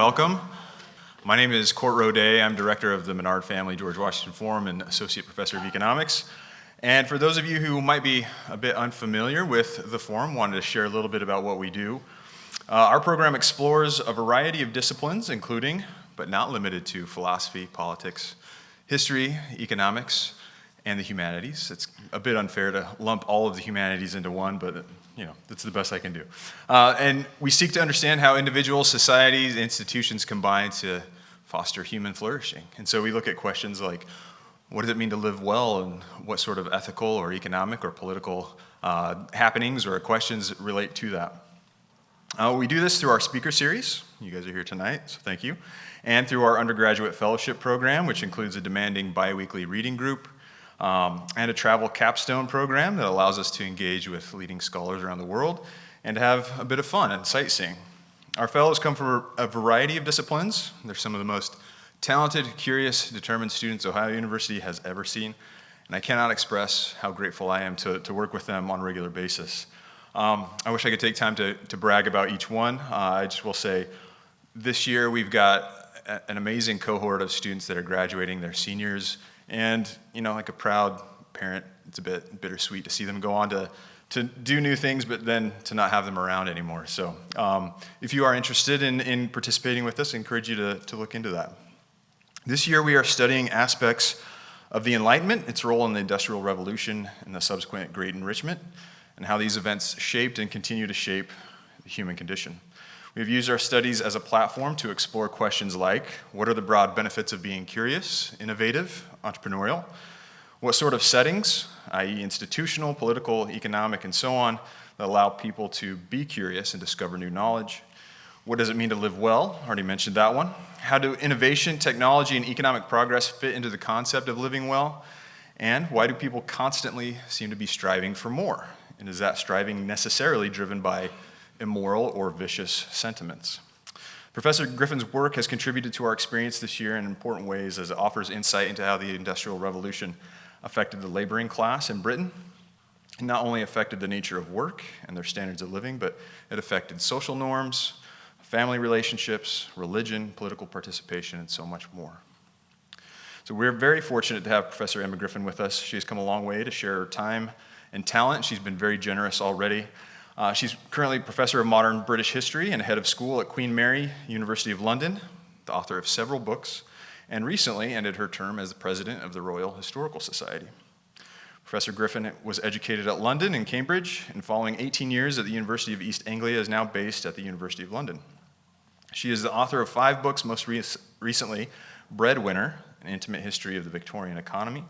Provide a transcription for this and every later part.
welcome. My name is Court Rodet. I'm director of the Menard Family George Washington Forum and associate professor of economics. And for those of you who might be a bit unfamiliar with the forum, wanted to share a little bit about what we do. Our program explores a variety of disciplines, including, but not limited to, philosophy, politics, history, economics, and the humanities. It's a bit unfair to lump all of the humanities into one, but that's the best I can do. And we seek to understand how individuals, societies, institutions combine to foster human flourishing. And so we look at questions like, what does it mean to live well, and what sort of ethical or economic or political happenings or questions relate to that? We do this through our speaker series. You guys are here tonight, so thank you. And through our undergraduate fellowship program, which includes a demanding biweekly reading group, and a travel capstone program that allows us to engage with leading scholars around the world and have a bit of fun and sightseeing. Our fellows come from a variety of disciplines. They're some of the most talented, curious, determined students Ohio University has ever seen, and I cannot express how grateful I am to work with them on a regular basis. I wish I could take time to brag about each one. I just will say this year we've got an amazing cohort of students that are graduating. They're seniors, and like a proud parent, it's a bit bittersweet to see them go on to do new things, but then to not have them around anymore. So if you are interested in participating with us, I encourage you to look into that. This year we are studying aspects of the Enlightenment, its role in the Industrial Revolution and the subsequent Great Enrichment, and how these events shaped and continue to shape the human condition. We've used our studies as a platform to explore questions like, what are the broad benefits of being curious, innovative, entrepreneurial? What sort of settings, i.e. institutional, political, economic, and so on, that allow people to be curious and discover new knowledge? What does it mean to live well? Already mentioned that one. How do innovation, technology, and economic progress fit into the concept of living well? And why do people constantly seem to be striving for more? And is that striving necessarily driven by immoral or vicious sentiments? Professor Griffin's work has contributed to our experience this year in important ways, as it offers insight into how the Industrial Revolution affected the laboring class in Britain. It not only affected the nature of work and their standards of living, but it affected social norms, family relationships, religion, political participation, and so much more. So we're very fortunate to have Professor Emma Griffin with us. She has come a long way to share her time and talent. She's been very generous already. She's currently Professor of Modern British History and head of school at Queen Mary, University of London, the author of several books, and recently ended her term as the president of the Royal Historical Society. Professor Griffin was educated at London and Cambridge, and following 18 years at the University of East Anglia is now based at the University of London. She is the author of 5 books, most recently Breadwinner, An Intimate History of the Victorian Economy,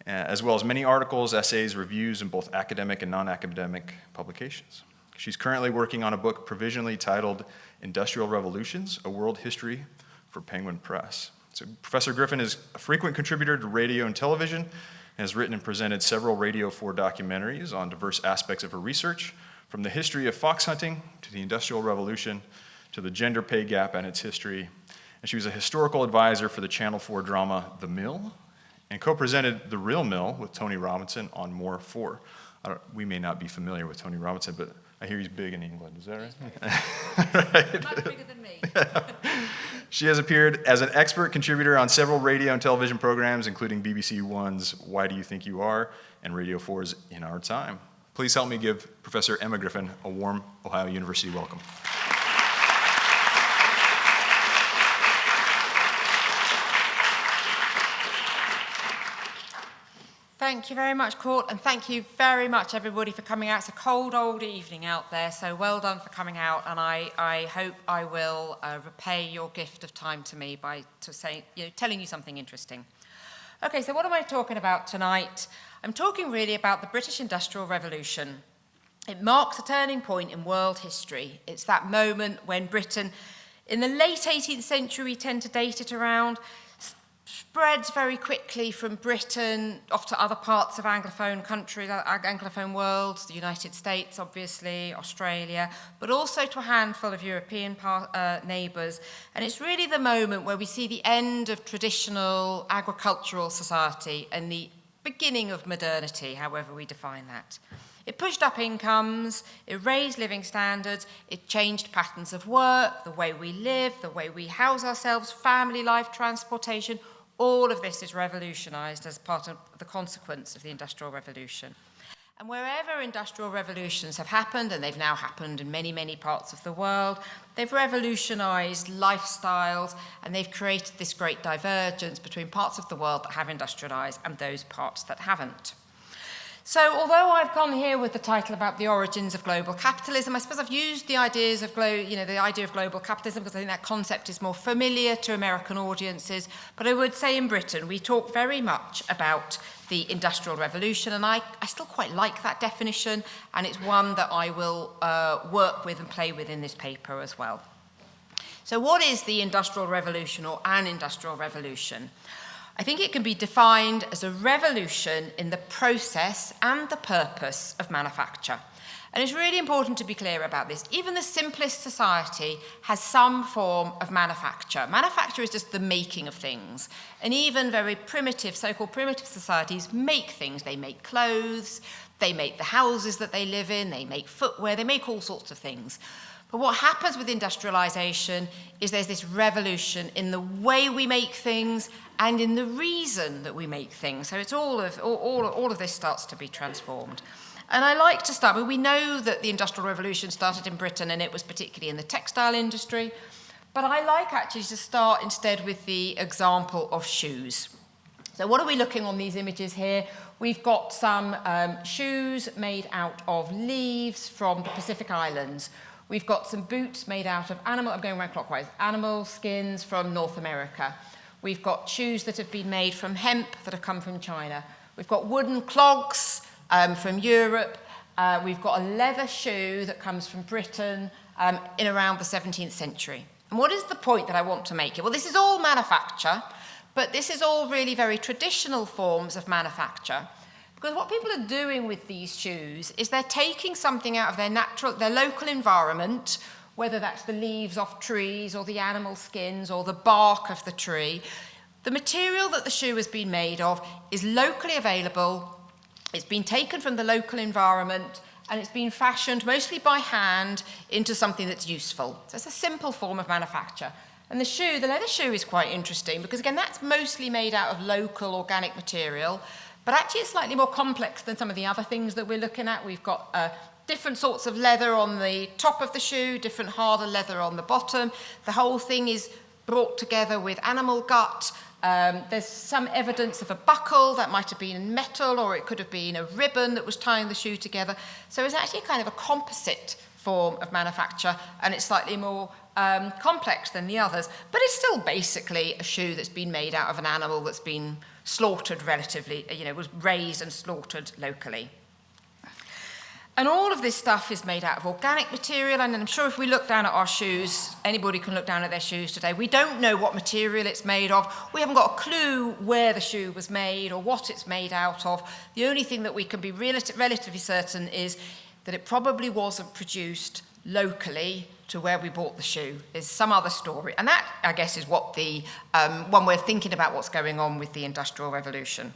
as well as many articles, essays, reviews in both academic and non-academic publications. She's currently working on a book provisionally titled Industrial Revolutions, A World History for Penguin Press. So Professor Griffin is a frequent contributor to radio and television, and has written and presented several Radio 4 documentaries on diverse aspects of her research, from the history of foxhunting to the Industrial Revolution to the gender pay gap and its history. And she was a historical advisor for the Channel 4 drama The Mill, and co-presented The Real Mill with Tony Robinson on More 4. We may not be familiar with Tony Robinson, but I hear he's big in England. Is that right? Right. Much bigger than me. She has appeared as an expert contributor on several radio and television programs, including BBC One's Why Do You Think You Are and Radio 4's In Our Time. Please help me give Professor Emma Griffin a warm Ohio University welcome. Thank you very much, Court, and thank you very much, everybody, for coming out. It's a cold, old evening out there, so well done for coming out, and I hope I will repay your gift of time to me by telling you something interesting. Okay, so what am I talking about tonight? I'm talking really about the British Industrial Revolution. It marks a turning point in world history. It's that moment when Britain, in the late 18th century, we tend to date it around, spreads very quickly from Britain off to other parts of Anglophone countries, Anglophone worlds, the United States, obviously, Australia, but also to a handful of European neighbours. And it's really the moment where we see the end of traditional agricultural society and the beginning of modernity, however we define that. It pushed up incomes, it raised living standards, it changed patterns of work, the way we live, the way we house ourselves, family life, transportation. All of this is revolutionized as part of the consequence of the Industrial Revolution. And wherever industrial revolutions have happened, and they've now happened in many, many parts of the world, they've revolutionized lifestyles, and they've created this great divergence between parts of the world that have industrialized and those parts that haven't. So although I've gone here with the title about the origins of global capitalism, I suppose I've used the ideas of the idea of global capitalism because I think that concept is more familiar to American audiences. But I would say in Britain, we talk very much about the Industrial Revolution, and I still quite like that definition, and it's one that I will work with and play with in this paper as well. So what is the Industrial Revolution or an Industrial Revolution? I think it can be defined as a revolution in the process and the purpose of manufacture. And it's really important to be clear about this. Even the simplest society has some form of manufacture. Manufacture is just the making of things. And even very primitive, so-called primitive societies make things. They make clothes, they make the houses that they live in, they make footwear, they make all sorts of things. But what happens with industrialization is there's this revolution in the way we make things and in the reason that we make things. So it's all of this starts to be transformed. And I like to start, we know that the Industrial Revolution started in Britain, and it was particularly in the textile industry. But I like actually to start instead with the example of shoes. So what are we looking on these images here? We've got some shoes made out of leaves from the Pacific Islands. We've got some boots made out of I'm going around clockwise, animal skins from North America. We've got shoes that have been made from hemp that have come from China. We've got wooden clogs from Europe. We've got a leather shoe that comes from Britain in around the 17th century. And what is the point that I want to make here? Well, this is all manufacture, but this is all really very traditional forms of manufacture. Because what people are doing with these shoes is they're taking something out of their local environment, whether that's the leaves off trees or the animal skins or the bark of the tree. The material that the shoe has been made of is locally available. It's been taken from the local environment, and it's been fashioned mostly by hand into something that's useful. So it's a simple form of manufacture. And the leather shoe is quite interesting because, again, that's mostly made out of local organic material. But actually it's slightly more complex than some of the other things that we're looking at. We've got different sorts of leather on the top of the shoe, different harder leather on the bottom. The whole thing is brought together with animal gut. There's some evidence of a buckle that might have been metal, or it could have been a ribbon that was tying the shoe together. So it's actually kind of a composite form of manufacture, and it's slightly more complex than the others. But it's still basically a shoe that's been made out of an animal that's been slaughtered relatively, was raised and slaughtered locally. And all of this stuff is made out of organic material, and I'm sure if we look down at our shoes, anybody can look down at their shoes today. We don't know what material it's made of. We haven't got a clue where the shoe was made or what it's made out of. The only thing that we can be relatively certain is that it probably wasn't produced locally to where we bought the shoe. There's some other story. And that, I guess, is what the one way of thinking about what's going on with the Industrial Revolution.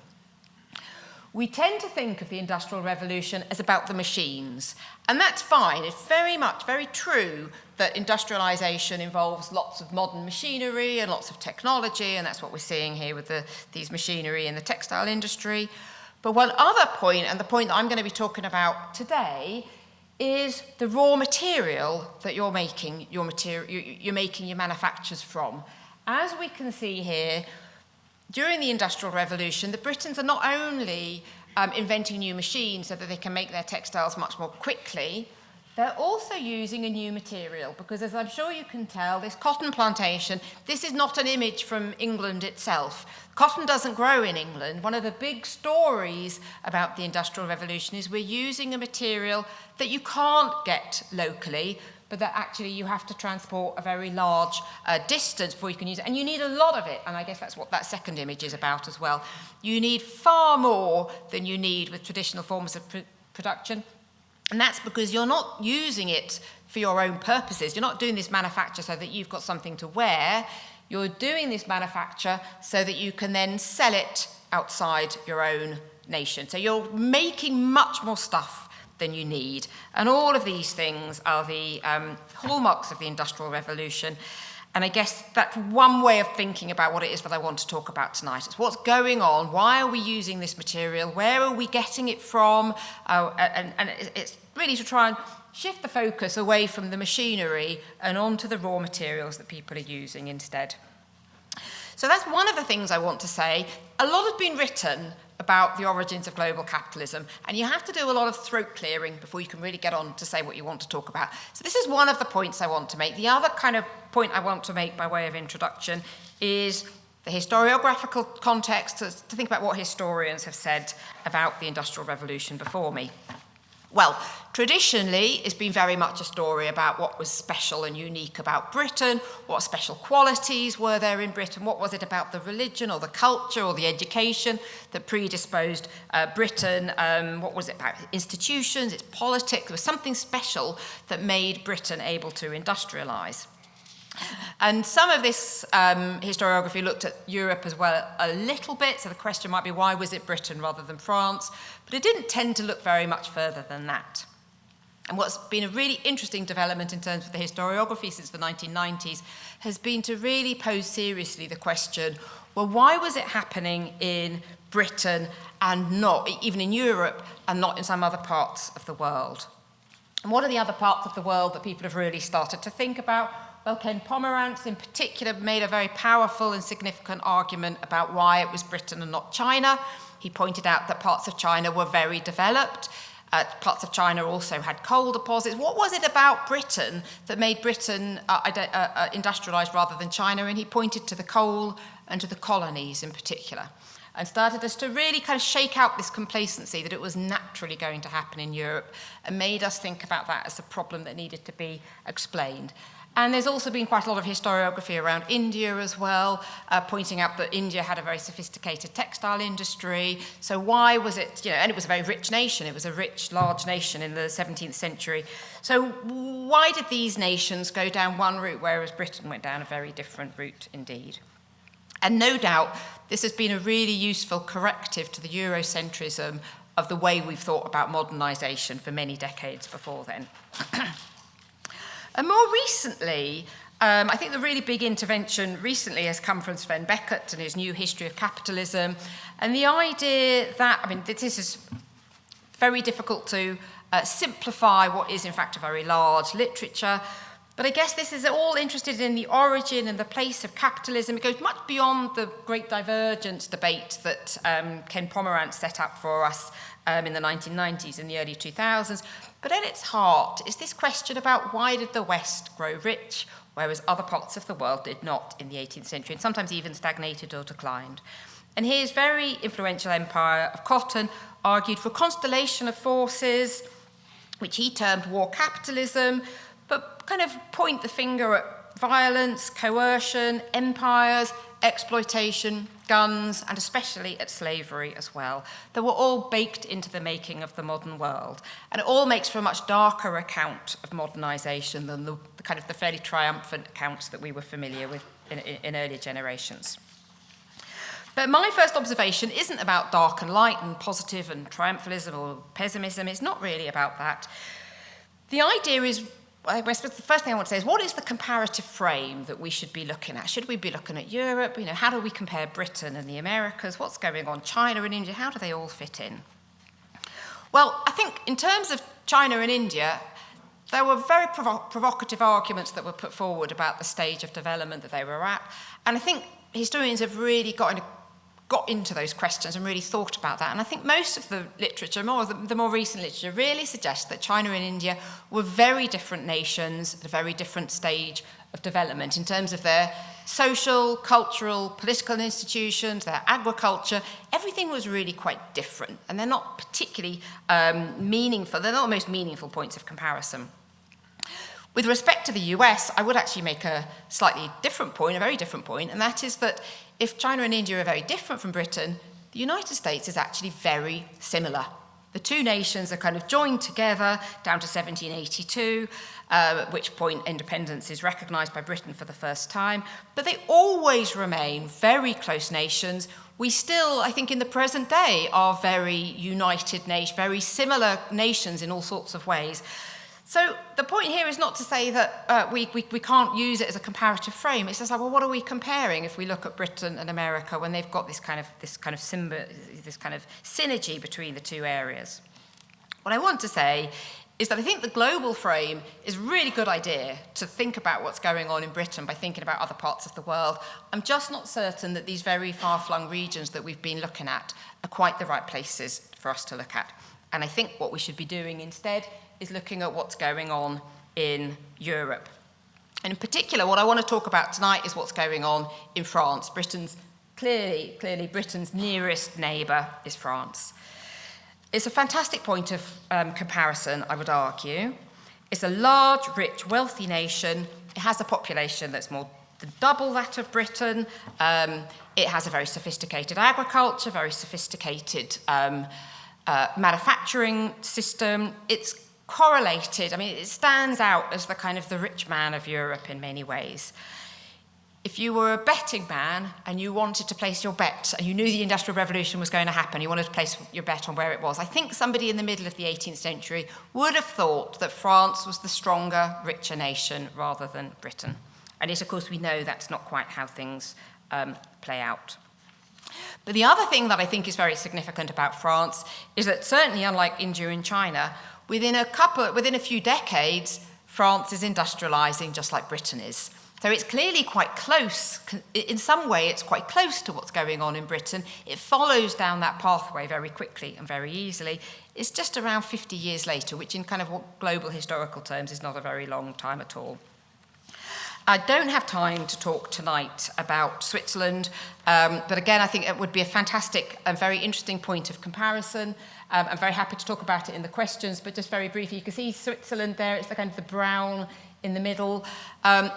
We tend to think of the Industrial Revolution as about the machines. And that's fine. It's very true that industrialization involves lots of modern machinery and lots of technology, and that's what we're seeing here with these machinery in the textile industry. But one other point, and the point that I'm going to be talking about today, is the raw material that you're making your manufactures from. As we can see here, during the Industrial Revolution, the Britons are not only inventing new machines so that they can make their textiles much more quickly, they're also using a new material, because as I'm sure you can tell, this cotton plantation, this is not an image from England itself. Cotton doesn't grow in England. One of the big stories about the Industrial Revolution is we're using a material that you can't get locally, but that actually you have to transport a very large distance before you can use it. And you need a lot of it, and I guess that's what that second image is about as well. You need far more than you need with traditional forms of production. And that's because you're not using it for your own purposes. You're not doing this manufacture so that you've got something to wear. You're doing this manufacture so that you can then sell it outside your own nation. So you're making much more stuff than you need. And all of these things are the hallmarks of the Industrial Revolution. And I guess that's one way of thinking about what it is that I want to talk about tonight. It's what's going on, why are we using this material, where are we getting it from, and it's really to try and shift the focus away from the machinery and onto the raw materials that people are using instead. So that's one of the things I want to say. A lot has been written about the origins of global capitalism, and you have to do a lot of throat clearing before you can really get on to say what you want to talk about. So this is one of the points I want to make. The other kind of point I want to make by way of introduction is the historiographical context, to think about what historians have said about the Industrial Revolution before me. Well, traditionally, it's been very much a story about what was special and unique about Britain, what special qualities were there in Britain, what was it about the religion or the culture or the education that predisposed Britain, what was it about institutions, its politics. There was something special that made Britain able to industrialise. And some of this historiography looked at Europe as well a little bit, so the question might be, why was it Britain rather than France? But it didn't tend to look very much further than that. And what's been a really interesting development in terms of the historiography since the 1990s has been to really pose seriously the question, well, why was it happening in Britain and not, even in Europe, and not in some other parts of the world? And what are the other parts of the world that people have really started to think about? Well, Ken Pomerantz in particular made a very powerful and significant argument about why it was Britain and not China. He pointed out that parts of China were very developed. Parts of China also had coal deposits. What was it about Britain that made Britain industrialised rather than China? And he pointed to the coal and to the colonies in particular, and started us to really kind of shake out this complacency that it was naturally going to happen in Europe, and made us think about that as a problem that needed to be explained. And there's also been quite a lot of historiography around India as well, pointing out that India had a very sophisticated textile industry. So why was it, and it was a very rich nation. It was a rich, large nation in the 17th century. So why did these nations go down one route, whereas Britain went down a very different route indeed? And no doubt, this has been a really useful corrective to the Eurocentrism of the way we've thought about modernisation for many decades before then. And more recently, I think the really big intervention recently has come from Sven Beckert and his new history of capitalism. And the idea that, this is very difficult to simplify what is in fact a very large literature. But I guess this is all interested in the origin and the place of capitalism. It goes much beyond the great divergence debate that Ken Pomerantz set up for us in the 1990s and the early 2000s. But at its heart is this question about why did the West grow rich, whereas other parts of the world did not in the 18th century, and sometimes even stagnated or declined. And his very influential empire of cotton argued for a constellation of forces, which he termed war capitalism, but kind of point the finger at violence, coercion, empires, exploitation, guns, and especially at slavery as well, that were all baked into the making of the modern world. And it all makes for a much darker account of modernisation than the kind of the fairly triumphant accounts that we were familiar with in earlier generations. But my first observation isn't about dark and light and positive and triumphalism or pessimism. It's not really about that. The idea is, I suppose the first thing I want to say is, what is the comparative frame that we should be looking at? Should we be looking at Europe? How do we compare Britain and the Americas? What's going on? China and India, how do they all fit in? Well, I think in terms of China and India, there were very provocative arguments that were put forward about the stage of development that they were at. And I think historians have really got into those questions and really thought about that. And I think most of the literature, the more recent literature, really suggests that China and India were very different nations at a very different stage of development in terms of their social, cultural, political institutions, their agriculture. Everything was really quite different, and they're not particularly meaningful. They're not the most meaningful points of comparison. With respect to the US, I would actually make a slightly different point, a very different point, and that is that if China and India are very different from Britain, the United States is actually very similar. The two nations are kind of joined together down to 1782, at which point independence is recognised by Britain for the first time, but they always remain very close nations we still, I think in the present day, are very united nations, very similar nations in all sorts of ways. So the point here is not to say that we can't use it as a comparative frame. It's just like, well, what are we comparing if we look at Britain and America when they've got this kind of synergy between the two areas? What I want to say is that I think the global frame is a really good idea to think about what's going on in Britain by thinking about other parts of the world. I'm just not certain that these very far-flung regions that we've been looking at are quite the right places for us to look at. And I think what we should be doing instead is looking at what's going on in Europe. And in particular, what I want to talk about tonight is what's going on in France. Clearly Britain's nearest neighbour is France. It's a fantastic point of comparison, I would argue. It's a large, rich, wealthy nation. It has a population that's more than double that of Britain. It has a very sophisticated agriculture, very sophisticated manufacturing system. It's correlated. I mean, it stands out as the kind of the rich man of Europe in many ways. If you were a betting man and you wanted to place your bet and you knew the Industrial Revolution was going to happen, you wanted to place your bet on where it was, I think somebody in the middle of the 18th century would have thought that France was the stronger, richer nation rather than Britain. And yet, of course, we know that's not quite how things play out. But the other thing that I think is very significant about France is that certainly unlike India and China, within a few decades, France is industrializing just like Britain is. So it's clearly quite close. In some way, it's quite close to what's going on in Britain. It follows down that pathway very quickly and very easily. It's just around 50 years later, which in kind of global historical terms is not a very long time at all. I don't have time to talk tonight about Switzerland, but again, I think it would be a fantastic and very interesting point of comparison. I'm very happy to talk about it in the questions, but just very briefly, you can see Switzerland there. It's the kind of the brown in the middle.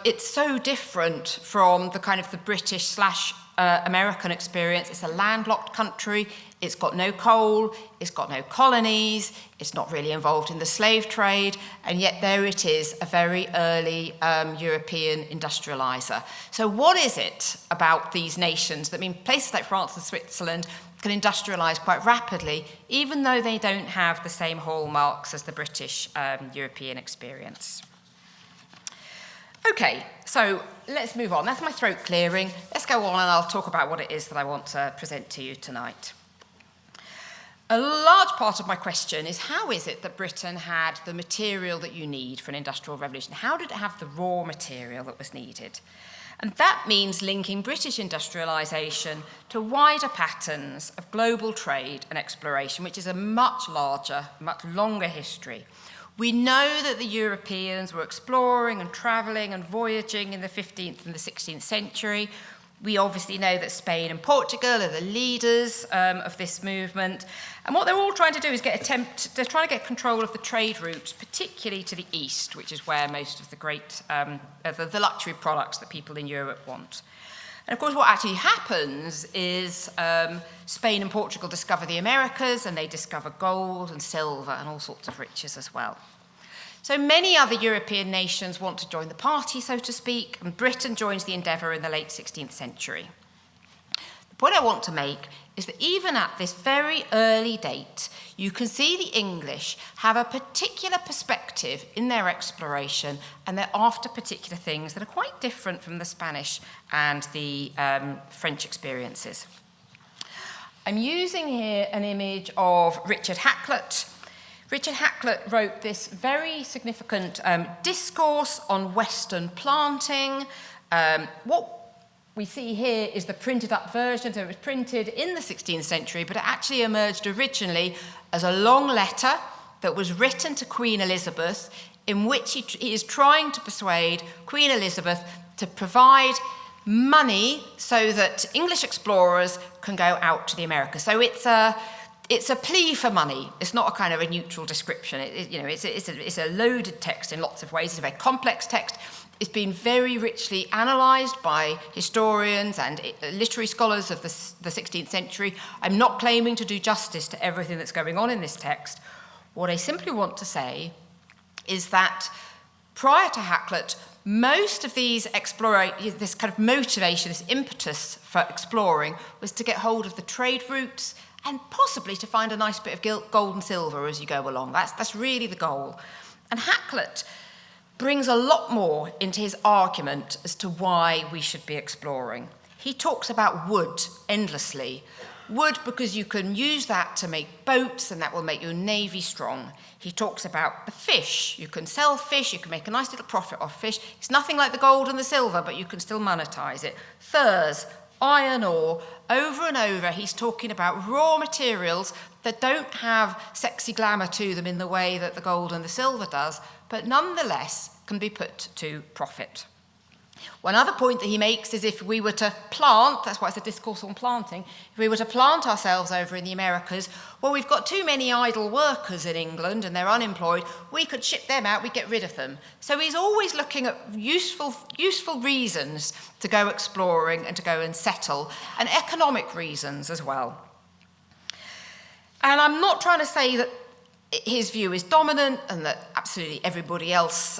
It's so different from the kind of the British / American experience. It's a landlocked country. It's got no coal. It's got no colonies. It's not really involved in the slave trade. And yet there it is, a very early European industrializer. So what is it about these nations that mean places like France and Switzerland can industrialize quite rapidly, even though they don't have the same hallmarks as the British European experience? Okay, so let's move on. That's my throat clearing. Let's go on and I'll talk about what it is that I want to present to you tonight. A large part of my question is, how is it that Britain had the material that you need for an industrial revolution? How did it have the raw material that was needed? And that means linking British industrialisation to wider patterns of global trade and exploration, which is a much larger, much longer history. We know that the Europeans were exploring and travelling and voyaging in the 15th and the 16th century. We obviously know that Spain and Portugal are the leaders of this movement. And what they're all trying to do is they're trying to get control of the trade routes, particularly to the east, which is where most of the great, the luxury products that people in Europe want. And of course, what actually happens is Spain and Portugal discover the Americas, and they discover gold and silver and all sorts of riches as well. So many other European nations want to join the party, so to speak, and Britain joins the endeavour in the late 16th century. The point I want to make is that even at this very early date, you can see the English have a particular perspective in their exploration, and they're after particular things that are quite different from the Spanish and the French experiences. I'm using here an image of Richard Hakluyt. Richard Hakluyt wrote this very significant discourse on Western planting. What we see here is the printed up version. So it was printed in the 16th century, but it actually emerged originally as a long letter that was written to Queen Elizabeth, in which he is trying to persuade Queen Elizabeth to provide money so that English explorers can go out to the Americas. So it's a plea for money. It's not a kind of a neutral description. It's a loaded text in lots of ways. It's a very complex text. It's been very richly analysed by historians and literary scholars of the 16th century. I'm not claiming to do justice to everything that's going on in this text. What I simply want to say is that prior to Hakluyt, most of these this kind of motivation, this impetus for exploring was to get hold of the trade routes and possibly to find a nice bit of gold and silver as you go along. That's really the goal. And Hakluyt brings a lot more into his argument as to why we should be exploring. He talks about wood endlessly. Wood because you can use that to make boats and that will make your navy strong. He talks about the fish. You can sell fish, you can make a nice little profit off fish. It's nothing like the gold and the silver, but you can still monetize it. Furs, iron ore, over and over he's talking about raw materials that don't have sexy glamour to them in the way that the gold and the silver does, but nonetheless can be put to profit. One other point that he makes is if we were to plant, that's why it's a discourse on planting, if we were to plant ourselves over in the Americas, well, we've got too many idle workers in England and they're unemployed, we could ship them out, we'd get rid of them. So he's always looking at useful reasons to go exploring and to go and settle, and economic reasons as well. And I'm not trying to say that his view is dominant and that absolutely everybody else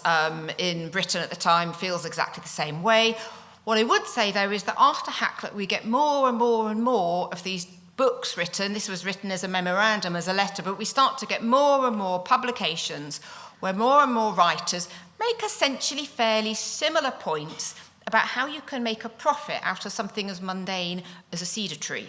in Britain at the time feels exactly the same way. What I would say, though, is that after Hakluyt, we get more and more and more of these books written. This was written as a memorandum, as a letter, but we start to get more and more publications where more and more writers make essentially fairly similar points about how you can make a profit out of something as mundane as a cedar tree.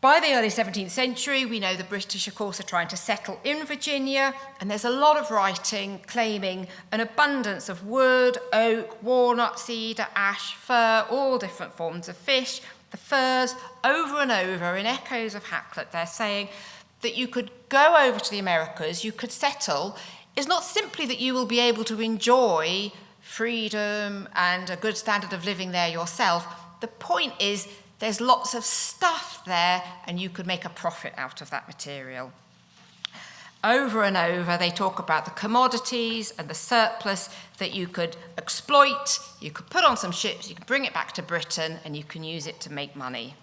By the early 17th century, we know the British, of course, are trying to settle in Virginia, and there's a lot of writing claiming an abundance of wood, oak, walnut, cedar, ash, fir, all different forms of fish, the furs, over and over in echoes of Hakluyt. They're saying that you could go over to the Americas, you could settle. It's not simply that you will be able to enjoy freedom and a good standard of living there yourself. The point is, there's lots of stuff there, and you could make a profit out of that material. Over and over, they talk about the commodities and the surplus that you could exploit, you could put on some ships, you could bring it back to Britain, and you can use it to make money.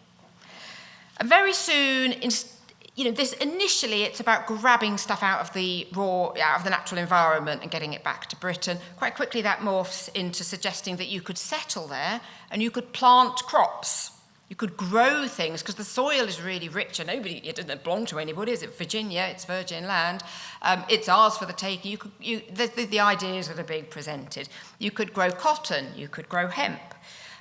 And very soon, this initially it's about grabbing stuff out of the natural environment and getting it back to Britain. Quite quickly, that morphs into suggesting that you could settle there and you could plant crops. You could grow things because the soil is really rich and it doesn't belong to anybody, is it? Virginia, it's virgin land. It's ours for the taking. The ideas that are being presented. You could grow cotton, you could grow hemp.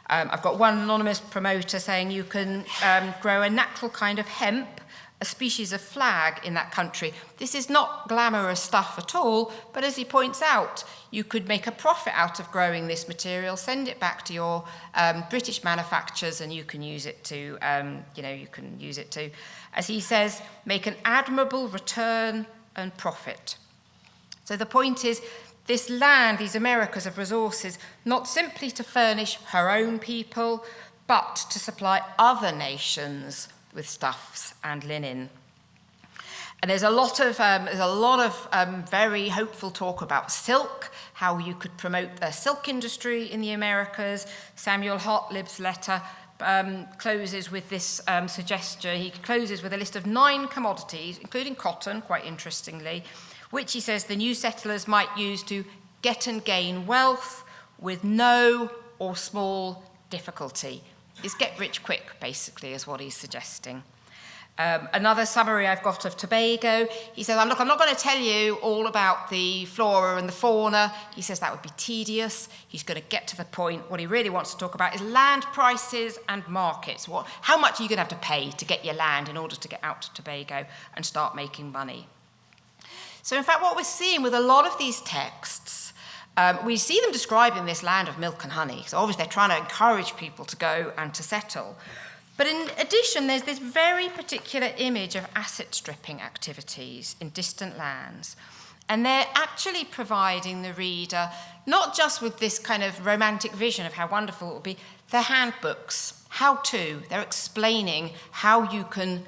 I've got one anonymous promoter saying you can grow a natural kind of hemp, a species of flag in that country. This is not glamorous stuff at all, but as he points out, you could make a profit out of growing this material, send it back to your British manufacturers, and you can use it to, as he says, make an admirable return and profit. So the point is, this land, these Americas of resources, not simply to furnish her own people, but to supply other nations with stuffs and linen. And there's a lot of very hopeful talk about silk, how you could promote the silk industry in the Americas. Samuel Hartlib's letter closes with this suggestion. He closes with a list of 9 commodities, including cotton, quite interestingly, which he says the new settlers might use to get and gain wealth with no or small difficulty. Is get rich quick, basically, is what he's suggesting. Another summary I've got of Tobago, he says, I'm not going to tell you all about the flora and the fauna. He says that would be tedious. He's going to get to the point. What he really wants to talk about is land prices and markets. How much are you going to have to pay to get your land in order to get out to Tobago and start making money? So, in fact, what we're seeing with a lot of these texts, we see them describing this land of milk and honey. So obviously they're trying to encourage people to go and to settle. But in addition, there's this very particular image of asset stripping activities in distant lands. And they're actually providing the reader not just with this kind of romantic vision of how wonderful it will be, they're handbooks, how to. They're explaining how you can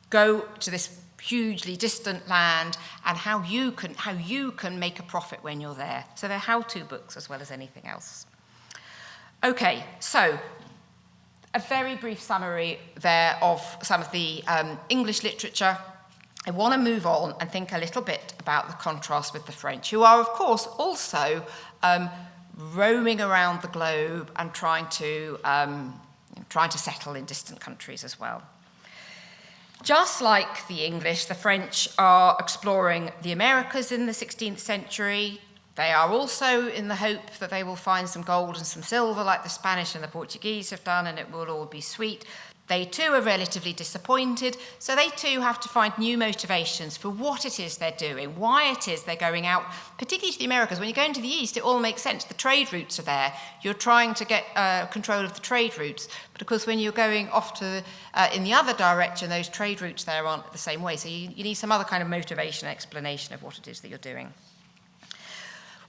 go to this hugely distant land and how you can make a profit when you're there. So they're how-to books as well as anything else. Okay, so a very brief summary there of some of the English literature. I want to move on and think a little bit about the contrast with the French, who are, of course, also roaming around the globe and trying to settle in distant countries as well. Just like the English, the French are exploring the Americas in the 16th century. They are also in the hope that they will find some gold and some silver like the Spanish and the Portuguese have done, and it will all be sweet. They too are relatively disappointed, so they too have to find new motivations for what it is they're doing, why it is they're going out, particularly to the Americas. When you go into the East, it all makes sense. The trade routes are there. You're trying to get control of the trade routes, but of course when you're going off to in the other direction, those trade routes there aren't the same way, so you need some other kind of motivation, explanation of what it is that you're doing.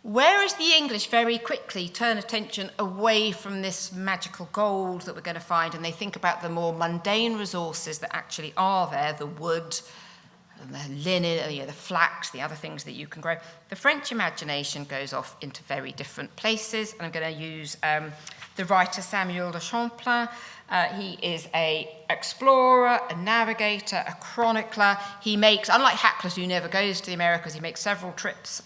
Whereas the English very quickly turn attention away from this magical gold that we're going to find, and they think about the more mundane resources that actually are there, the wood, and the linen, the flax, the other things that you can grow. The French imagination goes off into very different places, and I'm going to use the writer Samuel de Champlain. He is an explorer, a navigator, a chronicler. He makes, unlike Hakluyt, who never goes to the Americas, he makes several trips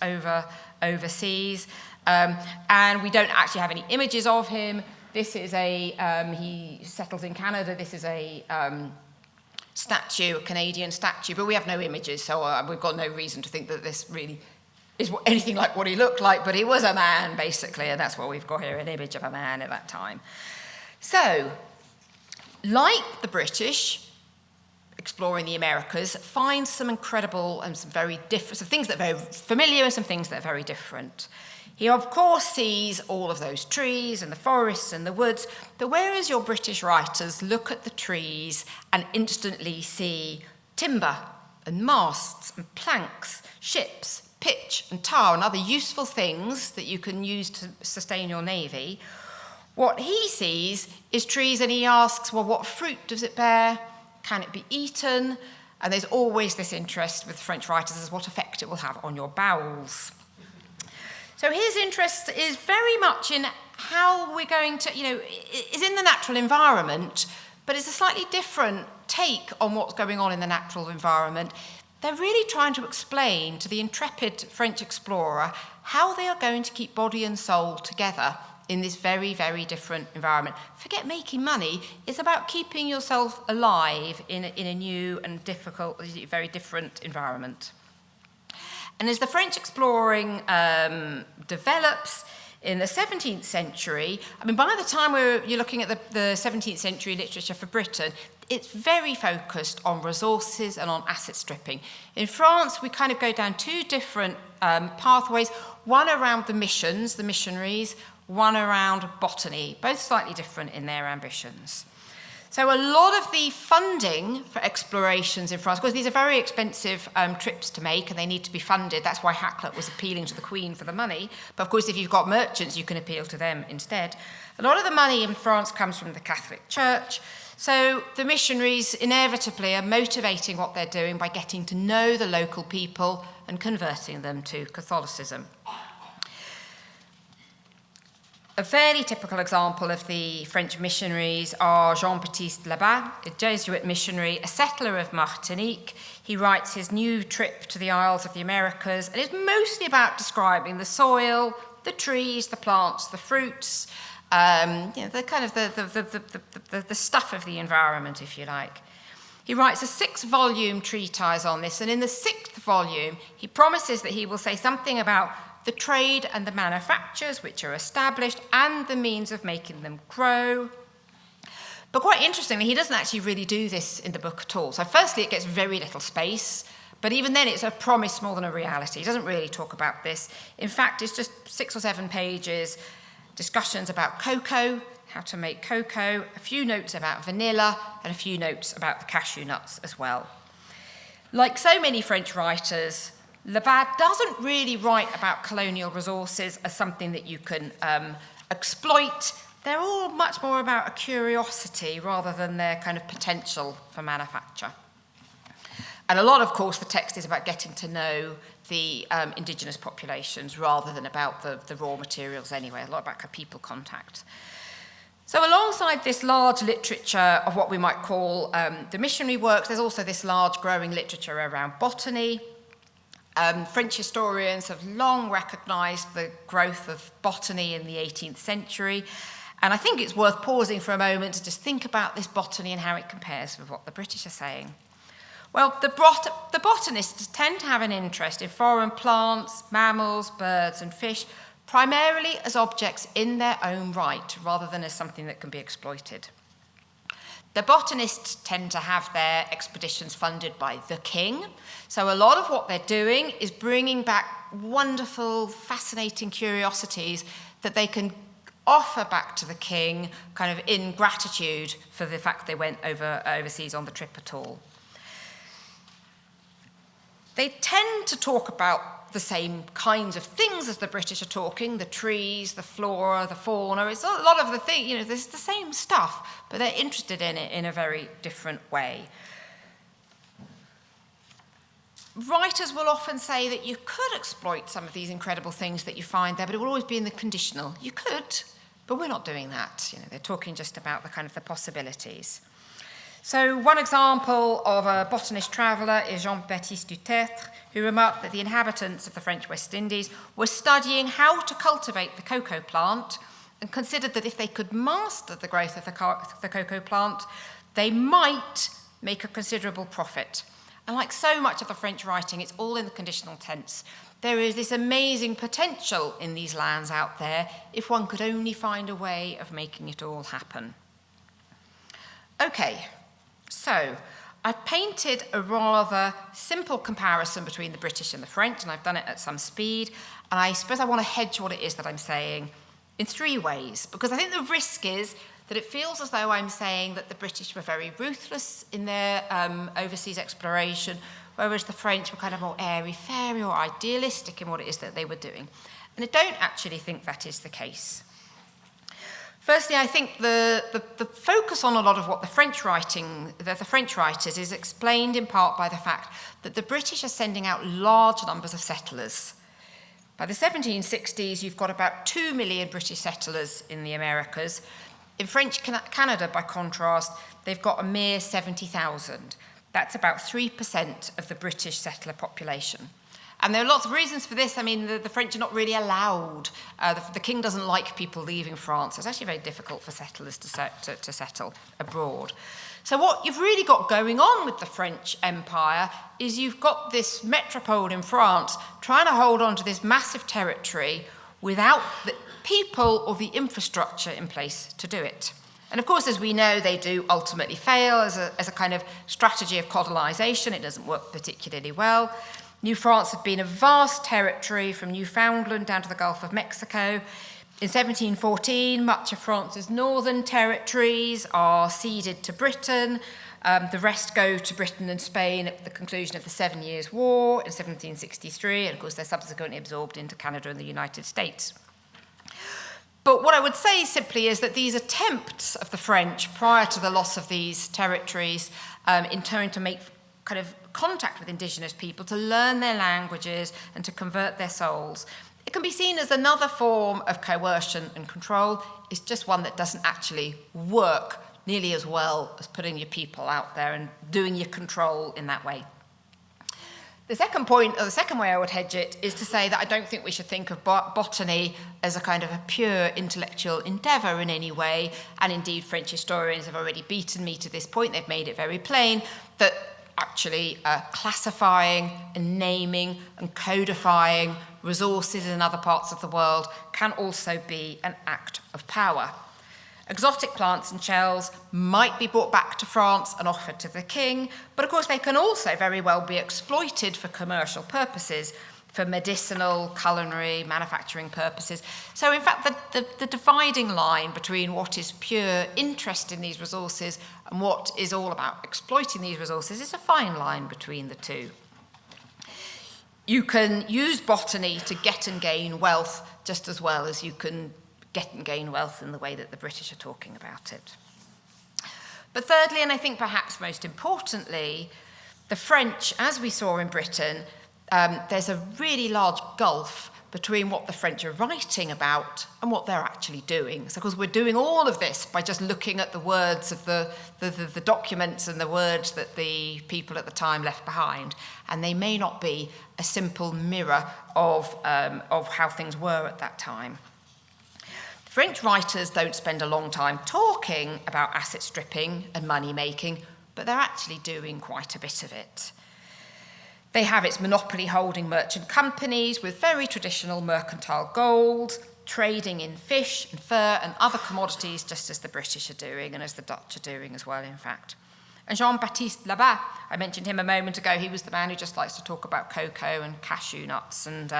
overseas, and we don't actually have any images of him. This is he settles in Canada. This is a statue, a Canadian statue, but we have no images, so we've got no reason to think that this really is anything like what he looked like, but he was a man, basically, and that's what we've got here, an image of a man at that time. So, like the British, exploring the Americas, finds some incredible and some very different, some things that are very familiar and some things that are very different. He, of course, sees all of those trees and the forests and the woods, but whereas your British writers look at the trees and instantly see timber and masts and planks, ships, pitch and tar and other useful things that you can use to sustain your navy, what he sees is trees, and he asks, well, what fruit does it bear? Can it be eaten? And there's always this interest with French writers as what effect it will have on your bowels. So his interest is very much in how we're going to, is in the natural environment, but it's a slightly different take on what's going on in the natural environment. They're really trying to explain to the intrepid French explorer how they are going to keep body and soul together in this very, very different environment. Forget making money, it's about keeping yourself alive in a new and difficult, very different environment. And as the French exploring develops in the 17th century, by the time you're looking at the 17th century literature for Britain, it's very focused on resources and on asset stripping. In France, we kind of go down two different pathways, one around the missions, the missionaries, one around botany, both slightly different in their ambitions. So a lot of the funding for explorations in France, because these are very expensive trips to make and they need to be funded, that's why Hakluyt was appealing to the Queen for the money, but of course if you've got merchants you can appeal to them instead. A lot of the money in France comes from the Catholic Church, so the missionaries inevitably are motivating what they're doing by getting to know the local people and converting them to Catholicism. A fairly typical example of the French missionaries are Jean-Baptiste Labat, a Jesuit missionary, a settler of Martinique. He writes his new trip to the Isles of the Americas, and it's mostly about describing the soil, the trees, the plants, the fruits, the kind of the stuff of the environment, if you like. He writes a 6-volume treatise on this, and in the 6th volume, he promises that he will say something about the trade and the manufactures which are established and the means of making them grow. But quite interestingly, he doesn't actually really do this in the book at all. So firstly, it gets very little space, but even then it's a promise more than a reality. He doesn't really talk about this. In fact, it's just 6 or 7 pages, discussions about cocoa, how to make cocoa, a few notes about vanilla, and a few notes about the cashew nuts as well. Like so many French writers, Labat doesn't really write about colonial resources as something that you can exploit. They're all much more about a curiosity rather than their kind of potential for manufacture. And a lot, of course, the text is about getting to know the indigenous populations rather than about the raw materials anyway, a lot about people contact. So alongside this large literature of what we might call the missionary works, there's also this large growing literature around botany. French historians have long recognised the growth of botany in the 18th century, and I think it's worth pausing for a moment to just think about this botany and how it compares with what the British are saying. Well, the botanists tend to have an interest in foreign plants, mammals, birds and fish, primarily as objects in their own right, rather than as something that can be exploited. The botanists tend to have their expeditions funded by the king, so a lot of what they're doing is bringing back wonderful, fascinating curiosities that they can offer back to the king kind of in gratitude for the fact they went overseas on the trip at all. They tend to talk about the same kinds of things as the British are talking, the trees, the flora, the fauna. It's a lot of the thing, there's the same stuff, but they're interested in it in a very different way. Writers will often say that you could exploit some of these incredible things that you find there, but it will always be in the conditional. You could, but we're not doing that. They're talking just about the kind of the possibilities. So one example of a botanist traveller is Jean-Baptiste Dutertre, who remarked that the inhabitants of the French West Indies were studying how to cultivate the cocoa plant and considered that if they could master the growth of the cocoa plant, they might make a considerable profit. And like so much of the French writing, it's all in the conditional tense. There is this amazing potential in these lands out there if one could only find a way of making it all happen. Okay. So, I've painted a rather simple comparison between the British and the French, and I've done it at some speed, and I suppose I want to hedge what it is that I'm saying in three ways, because I think the risk is that it feels as though I'm saying that the British were very ruthless in their overseas exploration, whereas the French were kind of more airy-fairy or idealistic in what it is that they were doing. And I don't actually think that is the case. Firstly, I think the focus on a lot of what the French writers is explained in part by the fact that the British are sending out large numbers of settlers. By the 1760s, you've got about 2 million British settlers in the Americas. In French Canada, by contrast, they've got a mere 70,000. That's about 3% of the British settler population. And there are lots of reasons for this. I mean, the French are not really allowed. The king doesn't like people leaving France. It's actually very difficult for settlers to settle abroad. So what you've really got going on with the French Empire is you've got this metropole in France trying to hold on to this massive territory without the people or the infrastructure in place to do it. And of course, as we know, they do ultimately fail as a kind of strategy of colonization. It doesn't work particularly well. New France had been a vast territory from Newfoundland down to the Gulf of Mexico. In 1714, much of France's northern territories are ceded to Britain. The rest go to Britain and Spain at the conclusion of the 7 Years' War in 1763, and of course they're subsequently absorbed into Canada and the United States. But what I would say simply is that these attempts of the French prior to the loss of these territories in turn to make kind of contact with indigenous people, to learn their languages and to convert their souls, it can be seen as another form of coercion and control. It's just one that doesn't actually work nearly as well as putting your people out there and doing your control in that way. The second point, or the second way I would hedge it, is to say that I don't think we should think of botany as a kind of a pure intellectual endeavour in any way, and indeed French historians have already beaten me to this point. They've made it very plain that actually classifying and naming and codifying resources in other parts of the world can also be an act of power. Exotic plants and shells might be brought back to France and offered to the king, but of course they can also very well be exploited for commercial purposes, for medicinal, culinary, manufacturing purposes. So in fact, the dividing line between what is pure interest in these resources and what is all about exploiting these resources is a fine line between the two. You can use botany to get and gain wealth just as well as you can get and gain wealth in the way that the British are talking about it. But thirdly, and I think perhaps most importantly, the French, as we saw in Britain, there's a really large gulf between what the French are writing about and what they're actually doing. So, of course, we're doing all of this by just looking at the words of the documents and the words that the people at the time left behind, and they may not be a simple mirror of how things were at that time. French writers don't spend a long time talking about asset stripping and money making, but they're actually doing quite a bit of it. They have its monopoly holding merchant companies with very traditional mercantile gold, trading in fish and fur and other commodities, just as the British are doing and as the Dutch are doing as well, in fact. And Jean-Baptiste Labat, I mentioned him a moment ago, he was the man who just likes to talk about cocoa and cashew nuts and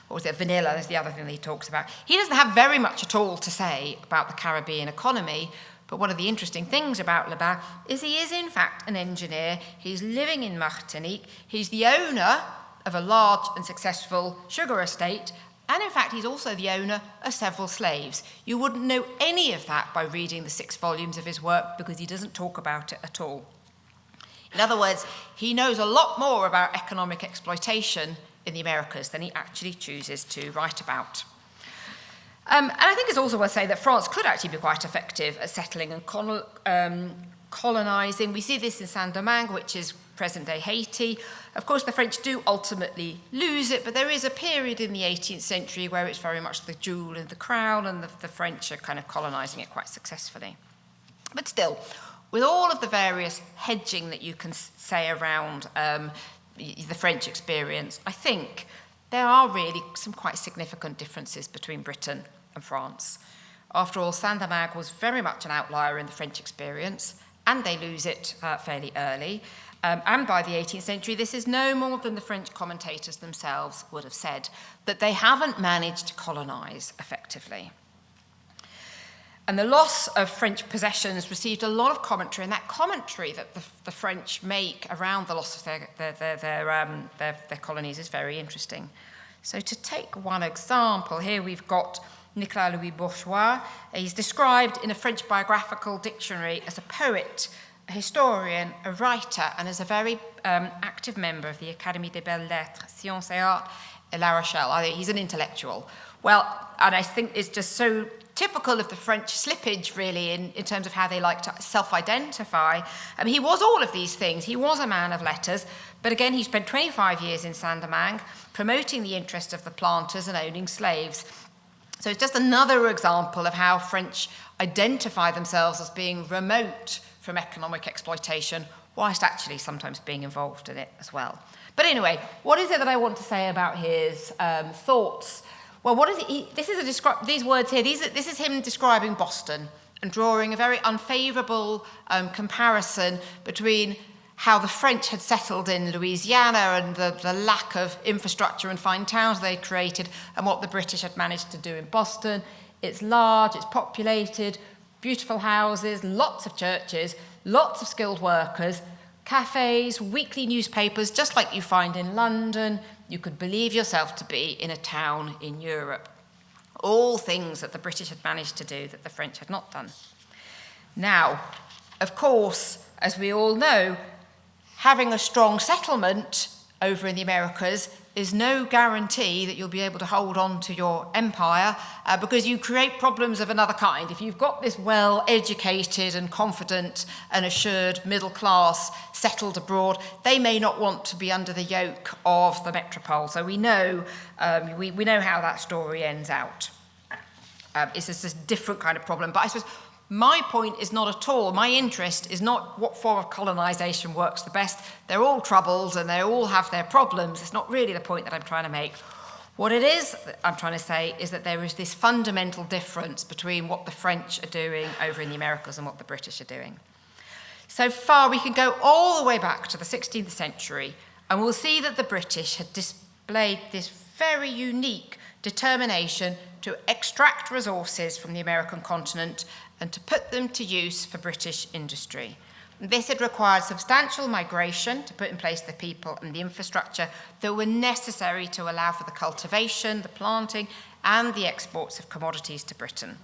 what was it, vanilla, is the other thing that he talks about. He doesn't have very much at all to say about the Caribbean economy, but one of the interesting things about Labat is he is in fact an engineer. He's living in Martinique. He's the owner of a large and successful sugar estate, and in fact he's also the owner of several slaves. You wouldn't know any of that by reading the 6 volumes of his work because he doesn't talk about it at all. In other words, he knows a lot more about economic exploitation in the Americas than he actually chooses to write about. And I think it's also worth saying that France could actually be quite effective at settling and colonising. We see this in Saint-Domingue, which is present-day Haiti. Of course, the French do ultimately lose it, but there is a period in the 18th century where it's very much the jewel in the crown, and the French are kind of colonising it quite successfully. But still, with all of the various hedging that you can say around the French experience, I think there are really some quite significant differences between Britain and France. After all, Saint-Domingue was very much an outlier in the French experience, and they lose it fairly early. And by the 18th century, this is no more than the French commentators themselves would have said, that they haven't managed to colonise effectively. And the loss of French possessions received a lot of commentary, and that commentary that the French make around the loss of their colonies is very interesting. So to take one example, here we've got Nicolas Louis Bourgeois. He's described in a French biographical dictionary as a poet, a historian, a writer, and as a very active member of the Académie des Belles Lettres, Sciences et Arts, at La Rochelle. I think he's an intellectual. Well, and I think it's just so typical of the French slippage, really, in terms of how they like to self-identify. He was all of these things. He was a man of letters, but again, he spent 25 years in Saint-Domingue promoting the interest of the planters and owning slaves. So it's just another example of how French identify themselves as being remote from economic exploitation, whilst actually sometimes being involved in it as well. But anyway, what is it that I want to say about his thoughts? Well, what is it? These words here, this is him describing Boston and drawing a very unfavourable comparison between how the French had settled in Louisiana and the lack of infrastructure and fine towns they created, and what the British had managed to do in Boston. It's large, it's populated, beautiful houses, lots of churches, lots of skilled workers, cafes, weekly newspapers, just like you find in London. You could believe yourself to be in a town in Europe. All things that the British had managed to do that the French had not done. Now, of course, as we all know, having a strong settlement over in the Americas is no guarantee that you'll be able to hold on to your empire because you create problems of another kind. If you've got this well-educated and confident and assured middle class settled abroad, they may not want to be under the yoke of the metropole. So we know we know how that story ends out. It's just a different kind of problem. But I suppose my point is not at all, my interest is not what form of colonisation works the best. They're all troubled and they all have their problems. It's not really the point that I'm trying to make. What it is that I'm trying to say is that there is this fundamental difference between what the French are doing over in the Americas and what the British are doing. So far, we can go all the way back to the 16th century, and we'll see that the British had displayed this very unique determination to extract resources from the American continent and to put them to use for British industry. This had required substantial migration to put in place the people and the infrastructure that were necessary to allow for the cultivation, the planting, and the exports of commodities to Britain.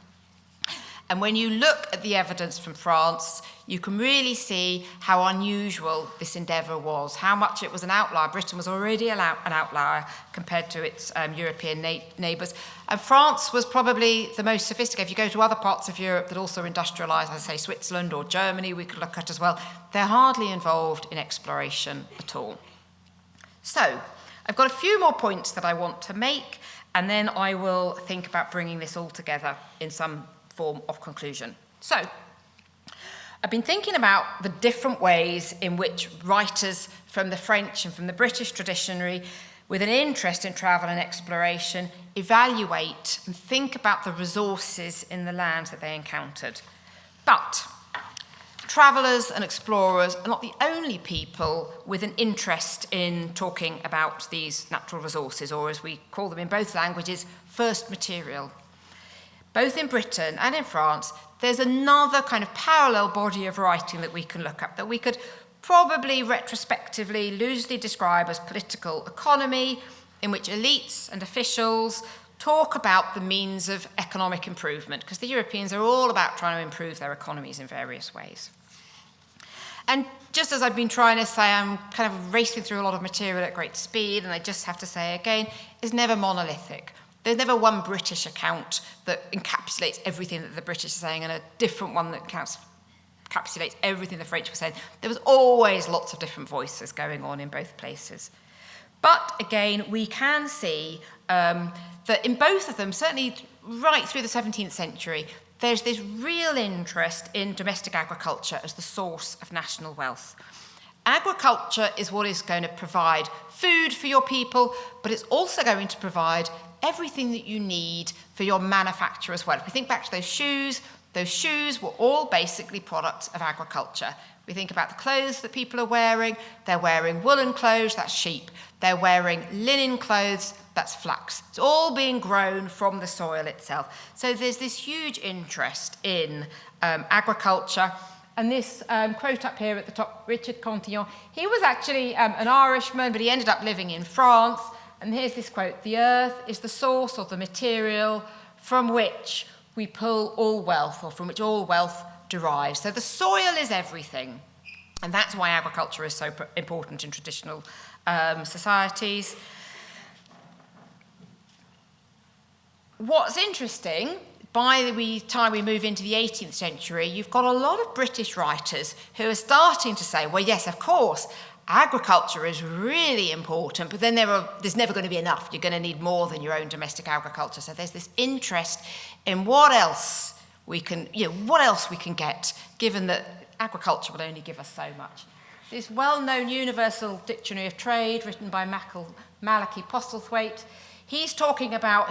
And when you look at the evidence from France, you can really see how unusual this endeavour was, how much it was an outlier. Britain was already an outlier compared to its European neighbours. And France was probably the most sophisticated. If you go to other parts of Europe that also industrialised, as I say, Switzerland or Germany, we could look at as well, they're hardly involved in exploration at all. So, I've got a few more points that I want to make, and then I will think about bringing this all together in some form of conclusion. So, I've been thinking about the different ways in which writers from the French and from the British traditionary, with an interest in travel and exploration, evaluate and think about the resources in the lands that they encountered. But travellers and explorers are not the only people with an interest in talking about these natural resources, or as we call them in both languages, first material. Both in Britain and in France, there's another kind of parallel body of writing that we can look at, that we could probably retrospectively loosely describe as political economy, in which elites and officials talk about the means of economic improvement, because the Europeans are all about trying to improve their economies in various ways. And just as I've been trying to say, I'm kind of racing through a lot of material at great speed, and I just have to say again, it's never monolithic. There's never one British account that encapsulates everything that the British are saying and a different one that encapsulates everything the French were saying. There was always lots of different voices going on in both places. But again, we can see that in both of them, certainly right through the 17th century, there's this real interest in domestic agriculture as the source of national wealth. Agriculture is what is going to provide food for your people, but it's also going to provide everything that you need for your manufacture as well. If we think back to those shoes were all basically products of agriculture. We think about the clothes that people are wearing, they're wearing woolen clothes, that's sheep. They're wearing linen clothes, that's flax. It's all being grown from the soil itself. So there's this huge interest in agriculture. And this quote up here at the top, Richard Cantillon, he was actually an Irishman, but he ended up living in France. And here's this quote: "The earth is the source of the material from which we pull all wealth, or from which all wealth derives." So the soil is everything. And that's why agriculture is so important in traditional societies. What's interesting, by the time we move into the 18th century, you've got a lot of British writers who are starting to say, well, yes, of course, agriculture is really important, but then there's never going to be enough. You're going to need more than your own domestic agriculture. So there's this interest in what else we can get, given that agriculture will only give us so much. This well-known Universal Dictionary of Trade, written by Malachi Postlethwaite, he's talking about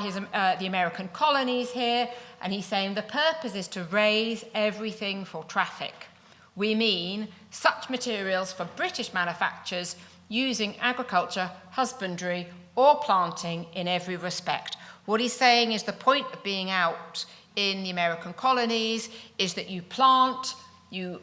the American colonies here, and he's saying the purpose is to raise everything for traffic. We mean such materials for British manufactures using agriculture, husbandry, or planting in every respect. What he's saying is the point of being out in the American colonies is that you plant, you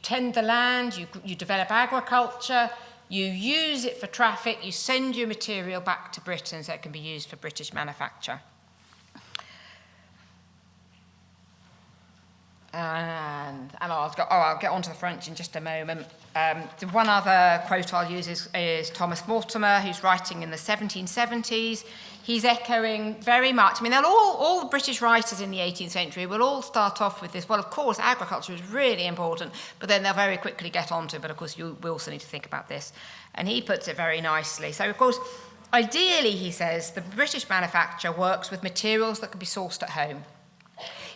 tend the land, you develop agriculture, you use it for traffic, you send your material back to Britain so it can be used for British manufacture. And I'll get on to the French in just a moment. The one other quote I'll use is Thomas Mortimer, who's writing in the 1770s. He's echoing very much, I mean, all the British writers in the 18th century will all start off with this, well, of course, agriculture is really important, but then they'll very quickly get on to it, but of course, we also need to think about this. And he puts it very nicely. So, of course, ideally, he says, the British manufacturer works with materials that can be sourced at home.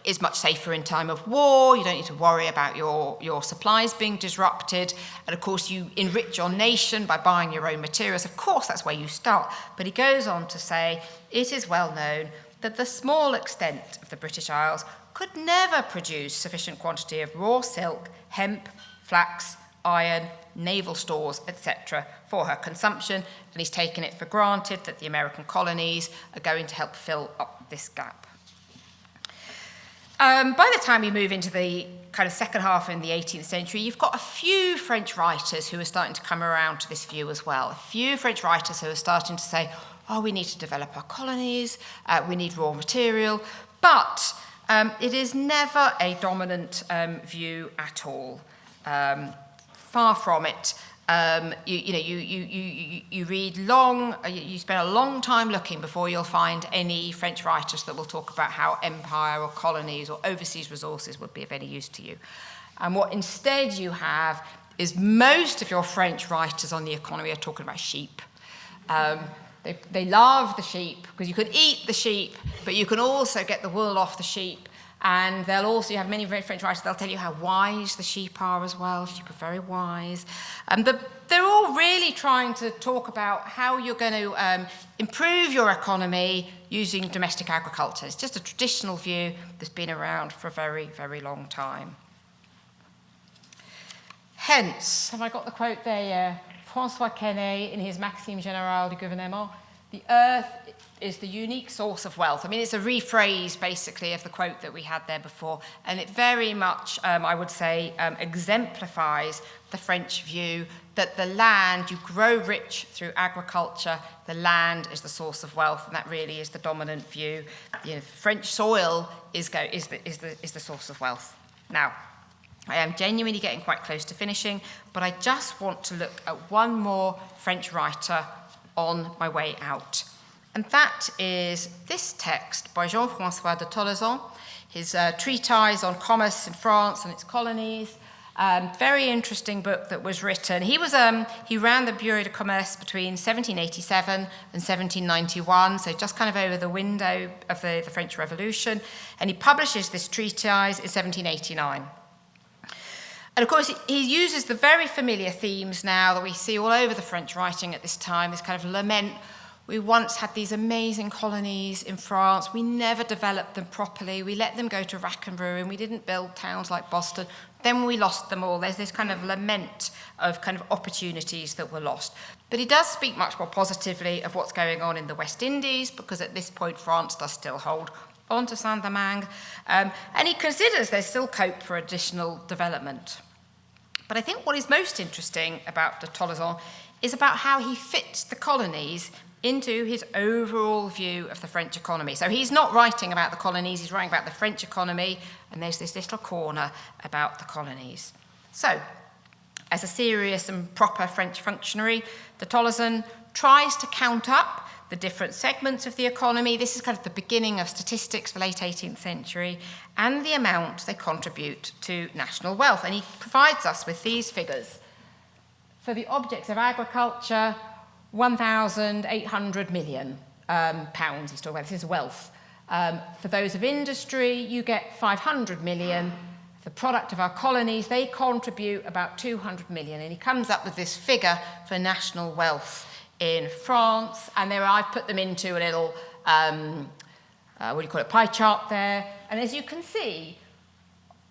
Is much safer in time of war. You don't need to worry about your supplies being disrupted. And of course, you enrich your nation by buying your own materials. Of course, that's where you start. But he goes on to say, it is well known that the small extent of the British Isles could never produce sufficient quantity of raw silk, hemp, flax, iron, naval stores, etc., for her consumption. And he's taken it for granted that the American colonies are going to help fill up this gap. By the time we move into the kind of second half in the 18th century, you've got a few French writers who are starting to come around to this view as well. A few French writers who are starting to say, oh, we need to develop our colonies, we need raw material. But It is never a dominant view at all. Far from it. You read long, you spend a long time looking before you'll find any French writers that will talk about how empire or colonies or overseas resources would be of any use to you. And what instead you have is most of your French writers on the economy are talking about sheep. They love the sheep because you could eat the sheep, but you can also get the wool off the sheep. And they'll also, you have many French writers, they'll tell you how wise the sheep are as well. Sheep are very wise. They're all really trying to talk about how you're going to improve your economy using domestic agriculture. It's just a traditional view that's been around for a very, very long time. Hence, have I got the quote there? Yeah. François Quesnay, in his Maxime Générale du Gouvernement, the earth is the unique source of wealth. I mean, it's a rephrase, basically, of the quote that we had there before, and it very much, I would say, exemplifies the French view that the land, you grow rich through agriculture, the land is the source of wealth, and that really is the dominant view. French soil is the source of wealth. Now, I am genuinely getting quite close to finishing, but I just want to look at one more French writer on my way out. And that is this text by Jean-François de Tolleson, his treatise on commerce in France and its colonies. Very interesting book that was written. He ran the Bureau de Commerce between 1787 and 1791, so just kind of over the window of the French Revolution. And he publishes this treatise in 1789. And of course, he uses the very familiar themes now that we see all over the French writing at this time, this kind of lament. We once had these amazing colonies in France. We never developed them properly. We let them go to rack and ruin. We didn't build towns like Boston. Then we lost them all. There's this kind of lament of kind of opportunities that were lost. But he does speak much more positively of what's going on in the West Indies, because at this point, France does still hold on to Saint-Domingue. And he considers there's still scope for additional development. But I think what is most interesting about de Tolleson is about how he fits the colonies into his overall view of the French economy. So he's not writing about the colonies, he's writing about the French economy, and there's this little corner about the colonies. So, as a serious and proper French functionary, de Tolleson tries to count up the different segments of the economy. This is kind of the beginning of statistics for the late 18th century, and the amount they contribute to national wealth. And he provides us with these figures. For the objects of agriculture, 1,800 million pounds, he's talking about. This is wealth. For those of industry, you get 500 million. The product of our colonies, they contribute about 200 million. And he comes up with this figure for national wealth in France. And there I've put them into a little, pie chart there. And as you can see,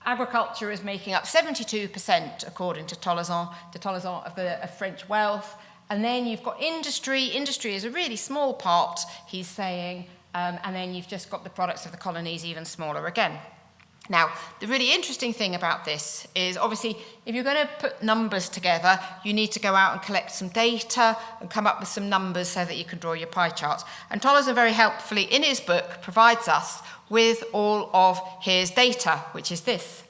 agriculture is making up 72%, according to Tolleson, of French wealth. And then you've got industry. Industry is a really small part, he's saying. And then you've just got the products of the colonies, even smaller again. Now, the really interesting thing about this is, obviously, if you're going to put numbers together, you need to go out and collect some data and come up with some numbers so that you can draw your pie charts. And Tolleson very helpfully, in his book, provides us with all of his data, which is this.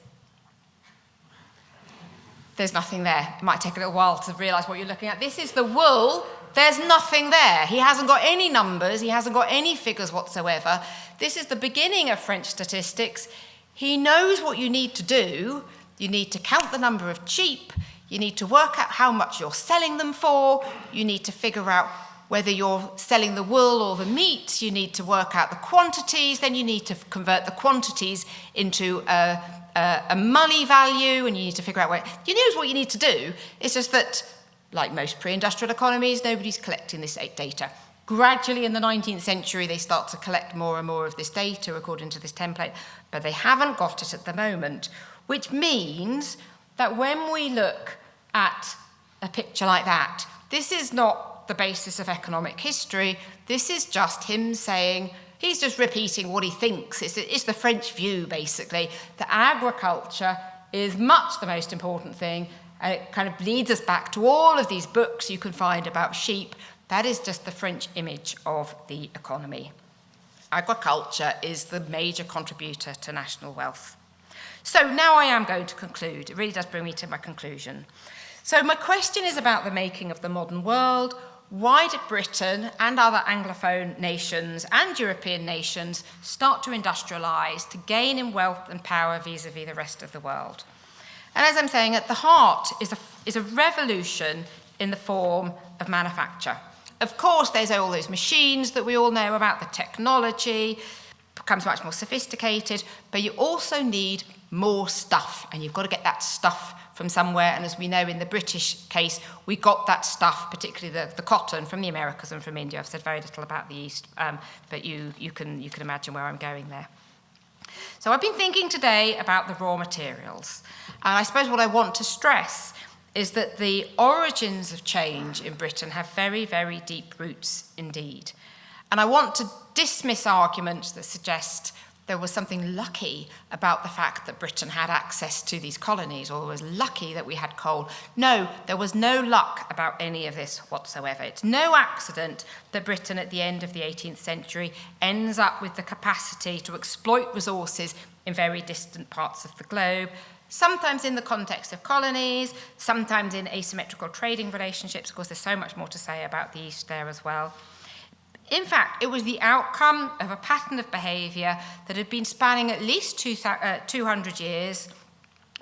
There's nothing there. It might take a little while to realise what you're looking at. This is the wool. There's nothing there. He hasn't got any numbers. He hasn't got any figures whatsoever. This is the beginning of French statistics. He knows what you need to do. You need to count the number of sheep. You need to work out how much you're selling them for. You need to figure out whether you're selling the wool or the meat. You need to work out the quantities. Then you need to convert the quantities into a money value, and you need to figure out where. You know what you need to do. It's just that, like most pre-industrial economies, nobody's collecting this data. Gradually, in the 19th century, they start to collect more and more of this data according to this template, but they haven't got it at the moment, which means that when we look at a picture like that, this is not the basis of economic history. This is just him saying, he's just repeating what he thinks. It's the French view, basically, that agriculture is much the most important thing, and it kind of leads us back to all of these books you can find about sheep. That is just the French image of the economy. agriculture is the major contributor to national wealth. So now I am going to conclude. It really does bring me to my conclusion. So my question is about the making of the modern world. Why did Britain and other Anglophone nations and European nations start to industrialise, to gain in wealth and power vis-à-vis the rest of the world? And as I'm saying, at the heart is a revolution in the form of manufacture. Of course, there's all those machines that we all know about, the technology becomes much more sophisticated, but you also need more stuff, and you've got to get that stuff from somewhere. And as we know in the British case, we got that stuff, particularly the cotton, from the Americas and from India. I've said very little about the East, but you can imagine where I'm going there. So I've been thinking today about the raw materials. And I suppose what I want to stress is that the origins of change in Britain have very, very deep roots indeed. And I want to dismiss arguments that suggest there was something lucky about the fact that Britain had access to these colonies, or was lucky that we had coal. No, there was no luck about any of this whatsoever. It's no accident that Britain at the end of the 18th century ends up with the capacity to exploit resources in very distant parts of the globe, sometimes in the context of colonies, sometimes in asymmetrical trading relationships. Of course, there's so much more to say about the East there as well. In fact, it was the outcome of a pattern of behaviour that had been spanning at least 200 years.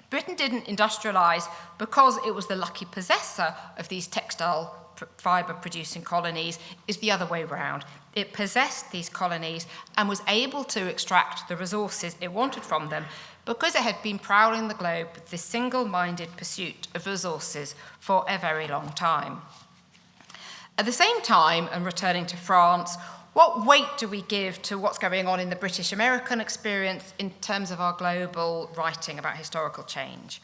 Britain didn't industrialise because it was the lucky possessor of these textile fibre-producing colonies. It's the other way round. It possessed these colonies and was able to extract the resources it wanted from them because it had been prowling the globe with this single-minded pursuit of resources for a very long time. At the same time, and returning to France, what weight do we give to what's going on in the British-American experience in terms of our global writing about historical change?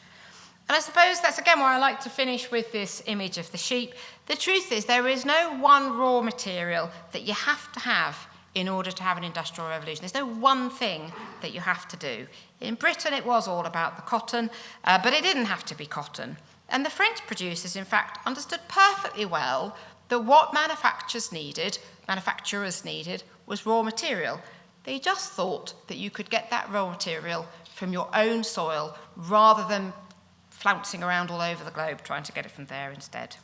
And I suppose that's again where I like to finish with this image of the sheep. The truth is there is no one raw material that you have to have in order to have an industrial revolution. There's no one thing that you have to do. In Britain, it was all about the cotton, but it didn't have to be cotton. And the French producers, in fact, understood perfectly well that what manufacturers needed was raw material. They just thought that you could get that raw material from your own soil rather than flouncing around all over the globe trying to get it from there instead.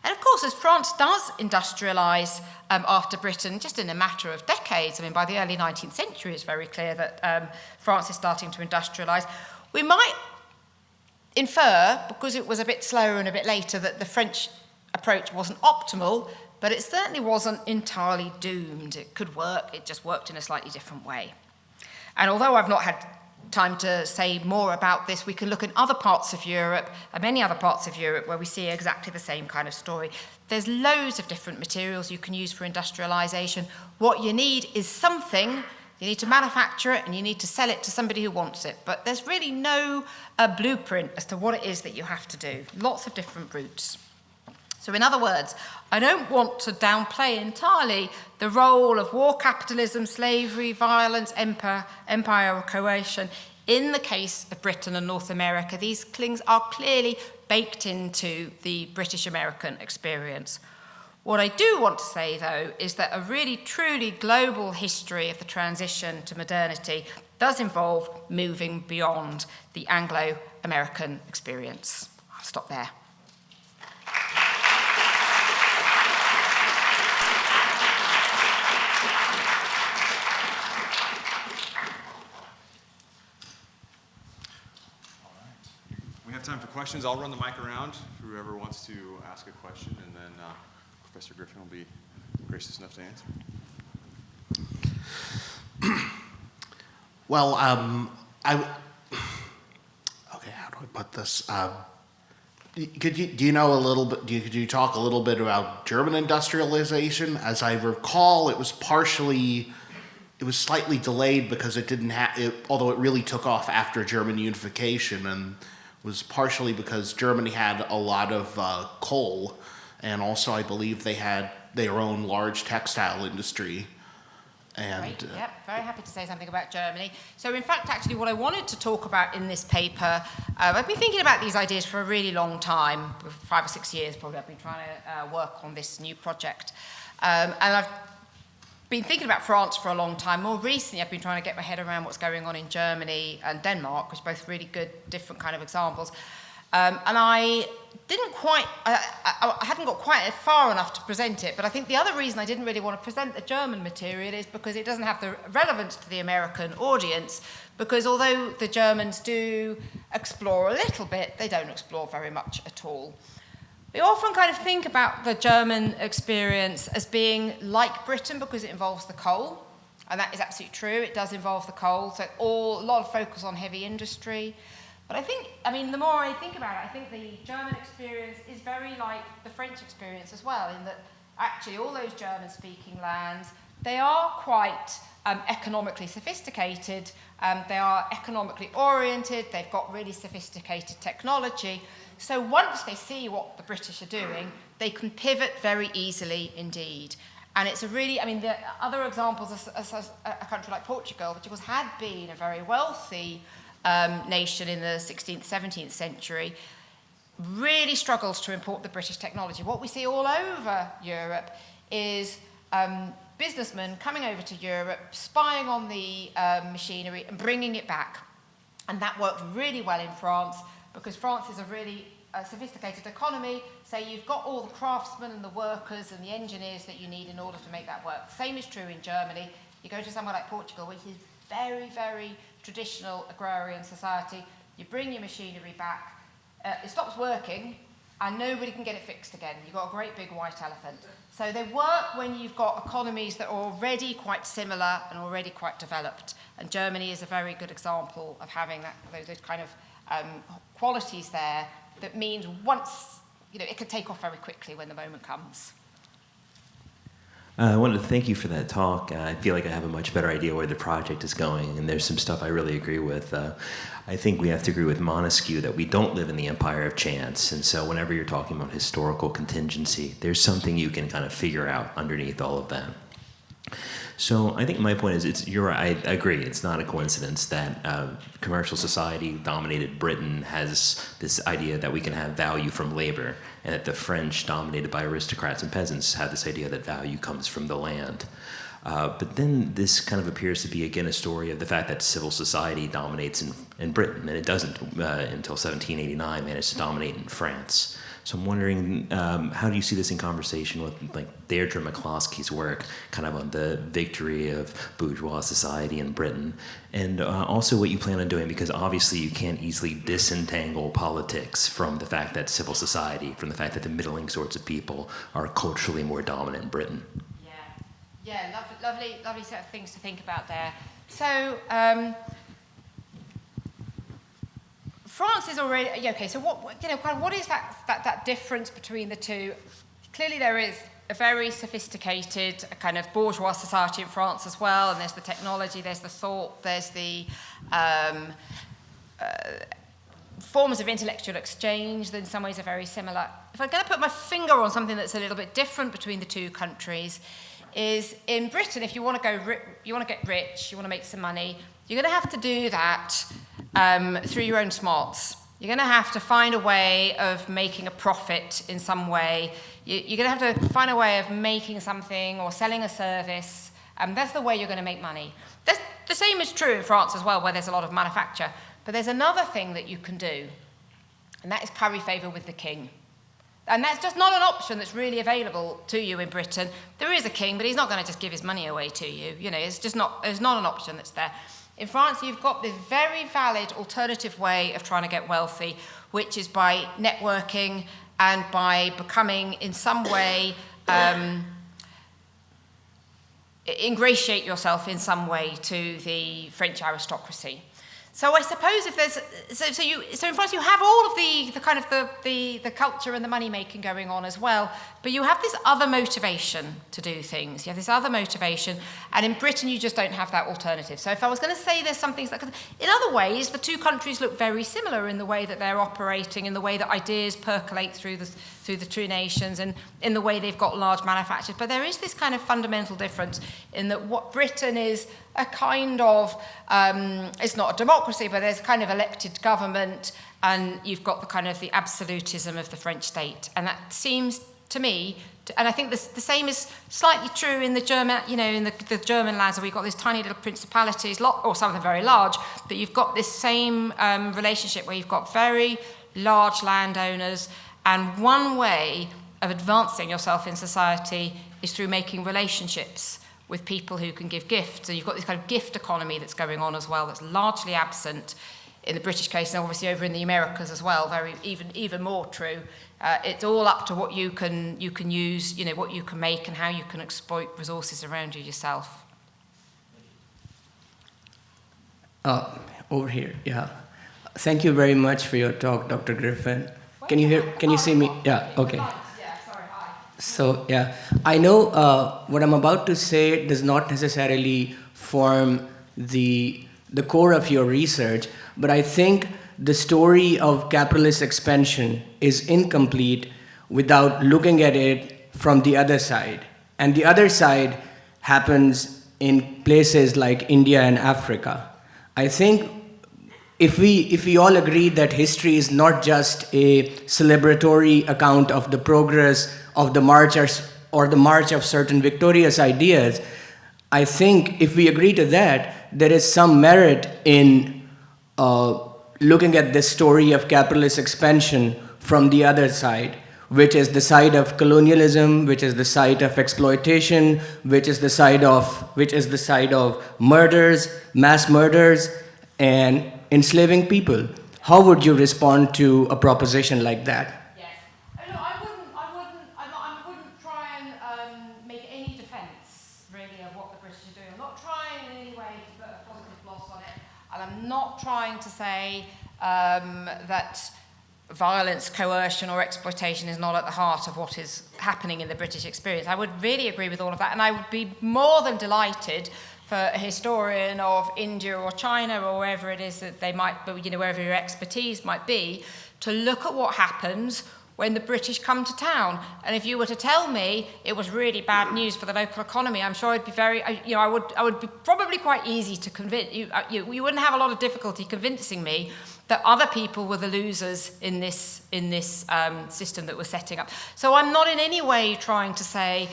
And of course, as France does industrialise after Britain, just in a matter of decades, I mean, by the early 19th century, it's very clear that France is starting to industrialise. We might infer, because it was a bit slower and a bit later, that the French approach wasn't optimal, but it certainly wasn't entirely doomed. It could work, it just worked in a slightly different way. And although I've not had time to say more about this, we can look in other parts of Europe, and many other parts of Europe, where we see exactly the same kind of story. There's loads of different materials you can use for industrialisation. What you need is something, you need to manufacture it, and you need to sell it to somebody who wants it. But there's really no blueprint as to what it is that you have to do. Lots of different routes. So in other words, I don't want to downplay entirely the role of war capitalism, slavery, violence, empire or coercion. In the case of Britain and North America, these things are clearly baked into the British-American experience. What I do want to say, though, is that a really truly global history of the transition to modernity does involve moving beyond the Anglo-American experience. I'll stop there. Time for questions. I'll run the mic around, whoever wants to ask a question, and then Professor Griffin will be gracious enough to answer. Well, okay, how do I put this? Could you know a little bit? Could you talk a little bit about German industrialization? As I recall, it was slightly delayed because it didn't have, although it really took off after German unification, and was partially because Germany had a lot of coal, and also I believe they had their own large textile industry. And Great. Yep, very happy to say something about Germany. So in fact, actually, what I wanted to talk about in this paper, I've been thinking about these ideas for a really long time, 5 or 6 years probably. I've been trying to work on this new project. And I've been thinking about France for a long time. More recently, I've been trying to get my head around what's going on in Germany and Denmark, which are both really good, different kind of examples. And I didn't quite, I hadn't got quite far enough to present it, but I think the other reason I didn't really want to present the German material is because it doesn't have the relevance to the American audience, because although the Germans do explore a little bit, they don't explore very much at all. We often kind of think about the German experience as being like Britain because it involves the coal, and that is absolutely true. It does involve the coal, so a lot of focus on heavy industry. But the more I think about it, I think the German experience is very like the French experience as well, in that actually all those German-speaking lands, they are quite economically sophisticated, they are economically oriented, they've got really sophisticated technology. So once they see what the British are doing, they can pivot very easily indeed. And it's a really, the other examples are a country like Portugal, which of course had been a very wealthy nation in the 16th, 17th century, really struggles to import the British technology. What we see all over Europe is businessmen coming over to Europe, spying on the machinery and bringing it back. And that worked really well in France, because France is a really sophisticated economy, so you've got all the craftsmen and the workers and the engineers that you need in order to make that work. The same is true in Germany. You go to somewhere like Portugal, which is very, very traditional agrarian society, you bring your machinery back, it stops working, and nobody can get it fixed again. You've got a great big white elephant. So they work when you've got economies that are already quite similar and already quite developed. And Germany is a very good example of having those kind of qualities there that means once, it can take off very quickly when the moment comes. I wanted to thank you for that talk. I feel like I have a much better idea where the project is going, and there's some stuff I really agree with. I think we have to agree with Montesquieu that we don't live in the empire of chance, and so whenever you're talking about historical contingency, there's something you can kind of figure out underneath all of that. So I think my point is, you're right, I agree, it's not a coincidence that commercial society dominated Britain has this idea that we can have value from labor, and that the French, dominated by aristocrats and peasants, have this idea that value comes from the land. But then this kind of appears to be, again, a story of the fact that civil society dominates in Britain, and it doesn't until 1789 manage to dominate in France. So I'm wondering, how do you see this in conversation with Deirdre McCloskey's work, kind of on the victory of bourgeois society in Britain, and also what you plan on doing, because obviously you can't easily disentangle politics from the fact that civil society, from the fact that the middling sorts of people are culturally more dominant in Britain. Yeah, lovely set of things to think about there. So, France is already okay. So what is that difference between the two? Clearly, there is a very sophisticated kind of bourgeois society in France as well, and there's the technology, there's the thought, there's the forms of intellectual exchange that in some ways are very similar. If I'm going to put my finger on something that's a little bit different between the two countries, is in Britain, if you want to you want to get rich, you want to make some money, you're going to have to do that through your own smarts. You're going to have to find a way of making a profit in some way. You're going to have to find a way of making something or selling a service. That's the way you're going to make money. The same is true in France as well, where there's a lot of manufacture. But there's another thing that you can do, and that is curry favour with the king. And that's just not an option that's really available to you in Britain. There is a king, but he's not going to just give his money away to you. It's not an option that's there. In France, you've got this very valid alternative way of trying to get wealthy, which is by networking and by becoming, in some way, ingratiate yourself in some way to the French aristocracy. So I suppose if there's so in France you have all of the kind of the culture and the money making going on as well, but you have this other motivation to do things. You have this other motivation, and in Britain you just don't have that alternative. So if I was going to say there's some things that, in other ways, the two countries look very similar in the way that they're operating, in the way that ideas percolate through the two nations, and in the way they've got large manufacturers. But there is this kind of fundamental difference in that what Britain is a kind of, it's not a democracy, but there's a kind of elected government, and you've got the kind of the absolutism of the French state. And that seems to me, and I think the same is slightly true in the German, in the German lands, where we've got these tiny little principalities, or some of them very large, but you've got this same relationship where you've got very large landowners, and one way of advancing yourself in society is through making relationships with people who can give gifts. So you've got this kind of gift economy that's going on as well, that's largely absent in the British case, and obviously over in the Americas as well, even more true. It's all up to what you can use, what you can make and how you can exploit resources around you yourself. Over here, yeah. Thank you very much for your talk, Dr. Griffin. Can you hear? Can you see me? Yeah. Okay. Yeah. Sorry. Hi. So yeah, I know what I'm about to say does not necessarily form the core of your research, but I think the story of capitalist expansion is incomplete without looking at it from the other side. And the other side happens in places like India and Africa. I think if we all agree that history is not just a celebratory account of the progress of the marchers or the march of certain victorious ideas, I think if we agree to that, there is some merit in looking at this story of capitalist expansion from the other side, which is the side of colonialism, which is the side of exploitation, which is the side of murders, mass murders, and enslaving people. How would you respond to a proposition like that? Yes. No, I wouldn't try and make any defence really of what the British are doing. I'm not trying in any way to put a positive gloss on it, and I'm not trying to say that violence, coercion, or exploitation is not at the heart of what is happening in the British experience. I would really agree with all of that, and I would be more than delighted for a historian of India or China or wherever it is that they might be, wherever your expertise might be, to look at what happens when the British come to town. And if you were to tell me it was really bad news for the local economy, I'm sure it'd be I would be probably quite easy to convince you. You wouldn't have a lot of difficulty convincing me that other people were the losers in this system that we're setting up. So I'm not in any way trying to say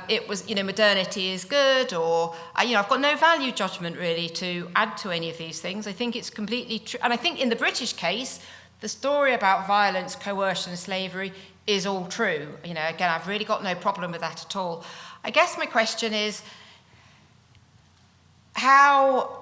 it was, modernity is good, or I've got no value judgment really to add to any of these things. I think it's completely true, and I think in the British case, the story about violence, coercion, and slavery is all true. Again, I've really got no problem with that at all. I guess my question is how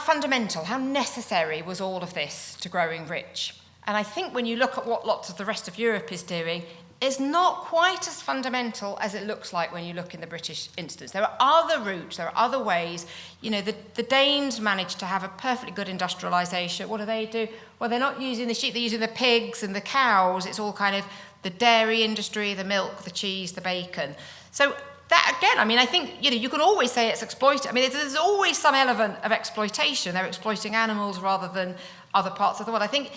fundamental, how necessary was all of this to growing rich? And I think when you look at what lots of the rest of Europe is doing, it's not quite as fundamental as it looks like when you look in the British instance. There are other routes, there are other ways. The Danes managed to have a perfectly good industrialisation. What do? Well, they're not using the sheep, they're using the pigs and the cows. It's all kind of the dairy industry, the milk, the cheese, the bacon. So that, again, I think, you can always say it's exploited. There's always some element of exploitation. They're exploiting animals rather than other parts of the world. I think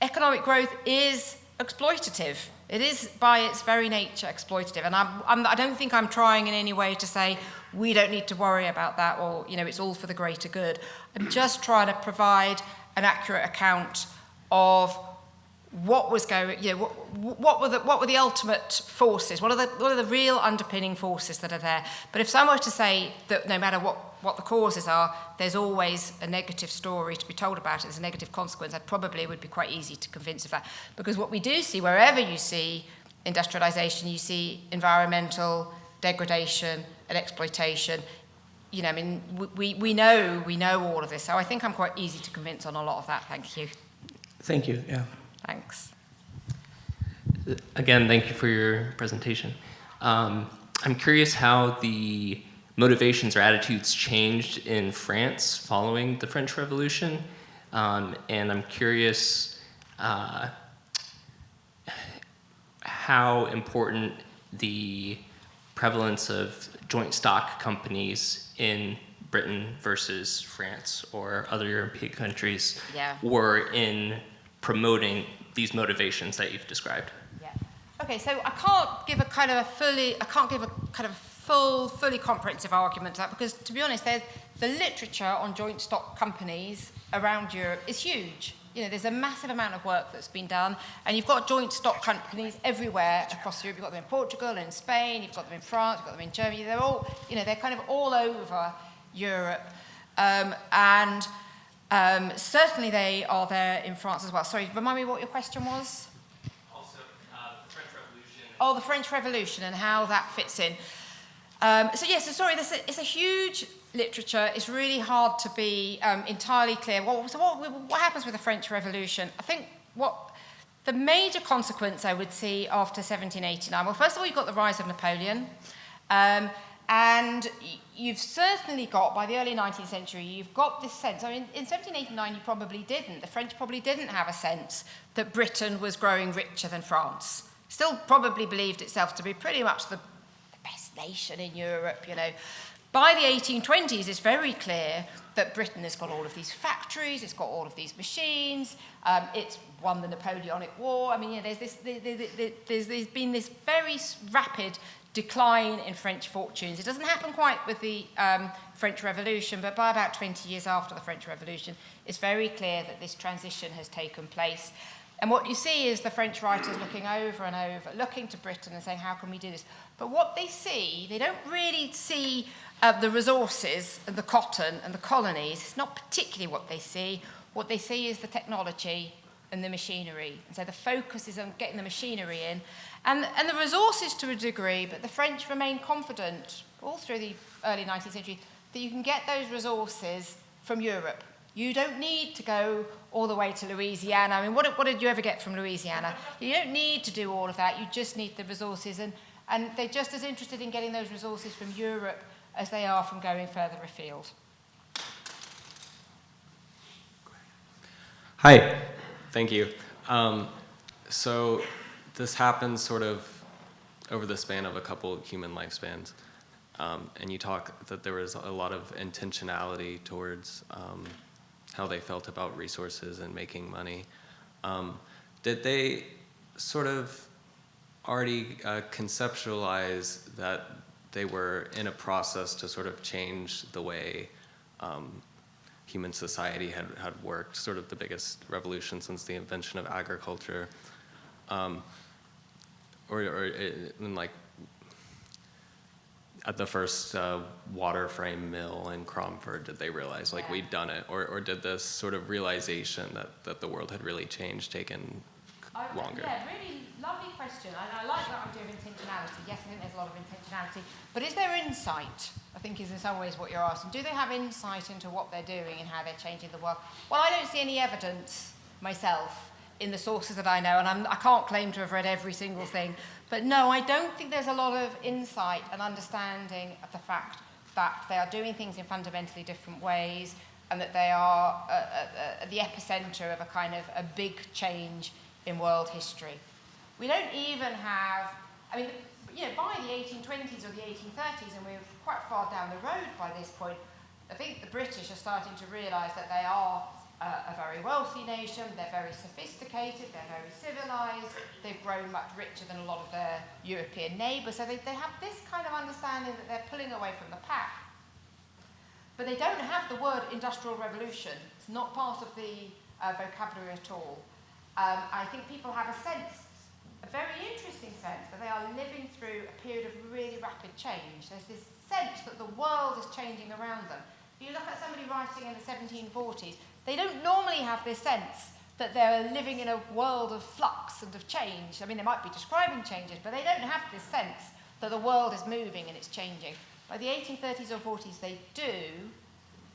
economic growth is exploitative. It is, by its very nature, exploitative. And I don't think I'm trying in any way to say we don't need to worry about that, or, it's all for the greater good. I'm just trying to provide an accurate account of what was going, what were the ultimate forces? What are the real underpinning forces that are there? But if someone were to say that no matter what the causes are, there's always a negative story to be told about it, there's a negative consequence, that probably would be quite easy to convince of that. Because what we do see, wherever you see industrialisation, you see environmental degradation and exploitation. We know all of this. So I think I'm quite easy to convince on a lot of that. Thank you. Thank you, yeah. Thanks. Again, thank you for your presentation. I'm curious how the motivations or attitudes changed in France following the French Revolution. And I'm curious how important the prevalence of joint stock companies in Britain versus France or other European countries were in promoting these motivations that you've described. Yeah. Okay, so I can't give a kind of fully comprehensive argument to that, because to be honest, the literature on joint stock companies around Europe is huge. there's a massive amount of work that's been done, and you've got joint stock companies everywhere across Europe. You've got them in Portugal, in Spain, you've got them in France, you've got them in Germany. They're all, they're kind of all over Europe. Certainly they are there in France as well. Sorry, remind me what your question was? Also, the French Revolution. Oh, the French Revolution and how that fits in. It's a huge literature. It's really hard to be entirely clear. What happens with the French Revolution? I think the major consequence I would see after 1789, well, first of all, you've got the rise of Napoleon. And you've certainly got, by the early 19th century, you've got this sense. I mean, in 1789, you probably didn't. The French probably didn't have a sense that Britain was growing richer than France. Still probably believed itself to be pretty much the best nation in Europe, By the 1820s, it's very clear that Britain has got all of these factories, it's got all of these machines, it's won the Napoleonic War. I mean, there's been this very rapid decline in French fortunes. It doesn't happen quite with the French Revolution, but by about 20 years after the French Revolution, it's very clear that this transition has taken place. And what you see is the French writers looking over and over, looking to Britain and saying, how can we do this? But what they see, they don't really see the resources and the cotton and the colonies. It's not particularly what they see. What they see is the technology and the machinery. And so the focus is on getting the machinery in. And the resources to a degree, but the French remain confident all through the early 19th century that you can get those resources from Europe. You don't need to go all the way to Louisiana. I mean, what did you ever get from Louisiana? You don't need to do all of that. You just need the resources. And they're just as interested in getting those resources from Europe as they are from going further afield. Hi, thank you. So this happens sort of over the span of a couple of human lifespans. And you talk that there was a lot of intentionality towards how they felt about resources and making money. Did they sort of already conceptualize that they were in a process to sort of change the way human society had worked, sort of the biggest revolution since the invention of agriculture? At the first water frame mill in Cromford, did they realize we'd done it? Or did this sort of realization that the world had really changed taken longer? Yeah, really lovely question. I like that idea of intentionality. Yes, I think there's a lot of intentionality. But is there insight, I think is in some ways what you're asking. Do they have insight into what they're doing and how they're changing the world? Well, I don't see any evidence myself in the sources that I know, and I can't claim to have read every single thing. But no, I don't think there's a lot of insight and understanding of the fact that they are doing things in fundamentally different ways and that they are at the epicenter of a kind of a big change in world history. We don't even have, by the 1820s or the 1830s, and we're quite far down the road by this point, I think the British are starting to realise that they are a very wealthy nation, they're very sophisticated, they're very civilised, they've grown much richer than a lot of their European neighbours, so they have this kind of understanding that they're pulling away from the pack. But they don't have the word industrial revolution. It's not part of the vocabulary at all. I think people have a sense, a very interesting sense, that they are living through a period of really rapid change. There's this sense that the world is changing around them. If you look at somebody writing in the 1740s, they don't normally have this sense that they're living in a world of flux and of change. I mean, they might be describing changes, but they don't have this sense that the world is moving and it's changing. By the 1830s or 40s, they do,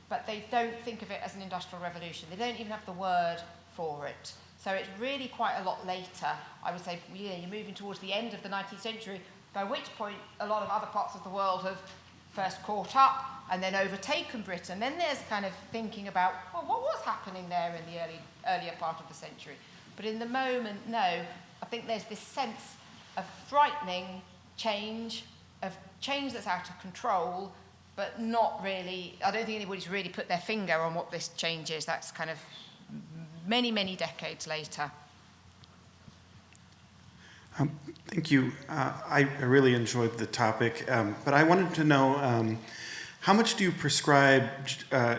but they don't think of it as an industrial revolution. They don't even have the word for it. So it's really quite a lot later. I would say, you're moving towards the end of the 19th century, by which point a lot of other parts of the world have first caught up and then overtaken Britain. Then there's kind of thinking about, well, what was happening there in the earlier part of the century? But in the moment, no. I think there's this sense of frightening change, of change that's out of control, but not really, I don't think anybody's really put their finger on what this change is. That's kind of many, many decades later. Thank you. I really enjoyed the topic, but I wanted to know how much do you prescribe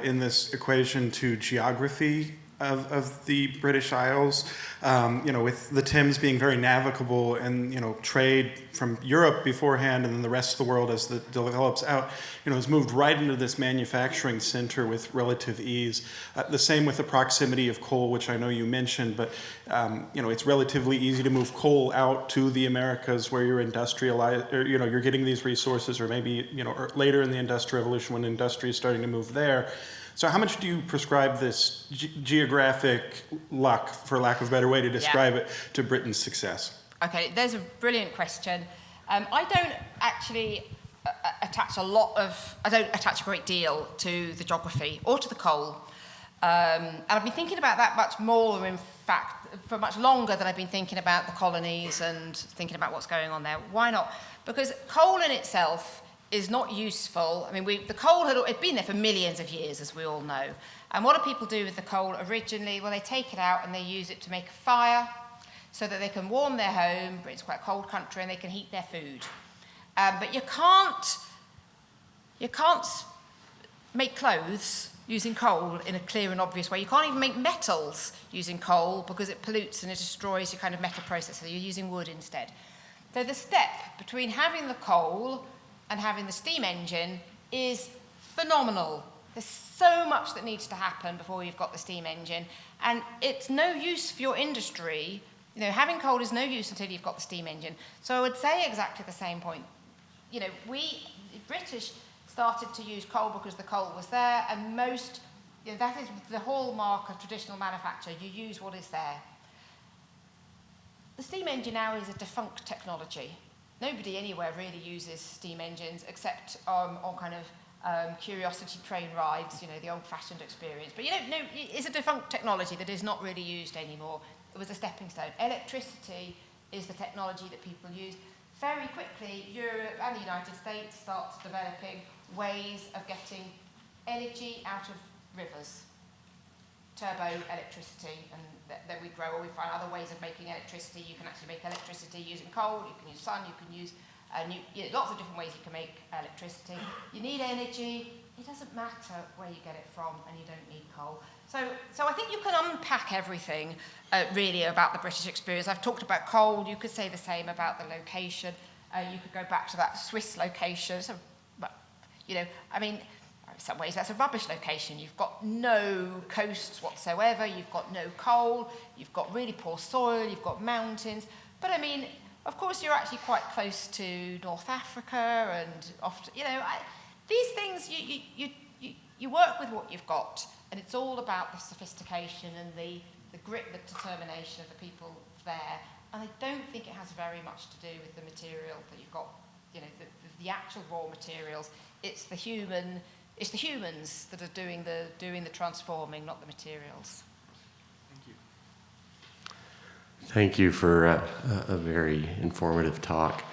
in this equation to geography of the British Isles, with the Thames being very navigable and, trade from Europe beforehand and then the rest of the world as it develops out, has moved right into this manufacturing center with relative ease. The same with the proximity of coal, which I know you mentioned, but, it's relatively easy to move coal out to the Americas where you're industrialized, or, you're getting these resources, or maybe, or later in the Industrial Revolution when industry is starting to move there. So how much do you prescribe this geographic luck, for lack of a better way to describe it, to Britain's success? Okay, there's a brilliant question. I don't actually attach a great deal to the geography or to the coal. And I've been thinking about that much more, in fact, for much longer than I've been thinking about the colonies and thinking about what's going on there. Why not? Because coal in itself is not useful. I mean, the coal had been there for millions of years, as we all know. And what do people do with the coal originally? Well, they take it out and they use it to make a fire so that they can warm their home. It's quite a cold country, and they can heat their food. But you can't make clothes using coal in a clear and obvious way. You can't even make metals using coal because it pollutes and it destroys your kind of metal process. So you're using wood instead. So the step between having the coal and having the steam engine is phenomenal. There's so much that needs to happen before you've got the steam engine, and it's no use for your industry. Having coal is no use until you've got the steam engine. So I would say exactly the same point. We British started to use coal because the coal was there, and that is the hallmark of traditional manufacture. You use what is there. The steam engine now is a defunct technology. Nobody anywhere really uses steam engines except on kind of curiosity train rides, the old-fashioned experience. But it's a defunct technology that is not really used anymore. It was a stepping stone. Electricity is the technology that people use. Very quickly, Europe and the United States starts developing ways of getting energy out of rivers. Turbo electricity, and then we grow, or we find other ways of making electricity. You can actually make electricity using coal, you can use sun, you can use lots of different ways you can make electricity. You need energy. It doesn't matter where you get it from, and you don't need coal. So I think you can unpack everything really about the British experience. I've talked about coal. You could say the same about the location. You could go back to that Swiss location. So, in some ways that's a rubbish location. You've got no coasts whatsoever, you've got no coal, you've got really poor soil, you've got mountains. But of course you're actually quite close to North Africa, and often, these things, you work with what you've got, and it's all about the sophistication and the grit, the determination of the people there. And I don't think it has very much to do with the material that you've got, the actual raw materials. It's the humans that are doing the transforming, not the materials. Thank you. Thank you for a very informative talk.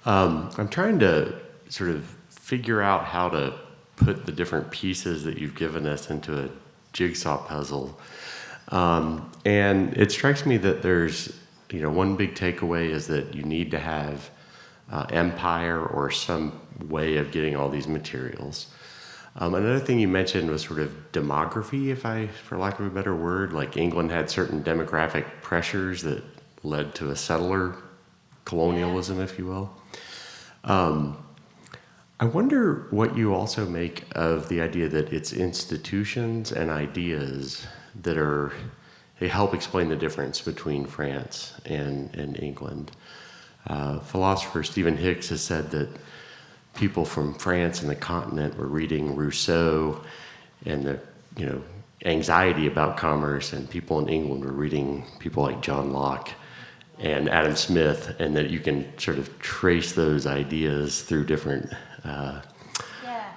I'm trying to sort of figure out how to put the different pieces that you've given us into a jigsaw puzzle. And it strikes me that there's, one big takeaway is that you need to have empire or some way of getting all these materials. Another thing you mentioned was sort of demography, for lack of a better word, like England had certain demographic pressures that led to a settler colonialism, if you will. I wonder what you also make of the idea that it's institutions and ideas that they help explain the difference between France and England. Philosopher Stephen Hicks has said that people from France and the continent were reading Rousseau and the anxiety about commerce, and people in England were reading people like John Locke and Adam Smith, and that you can sort of trace those ideas through different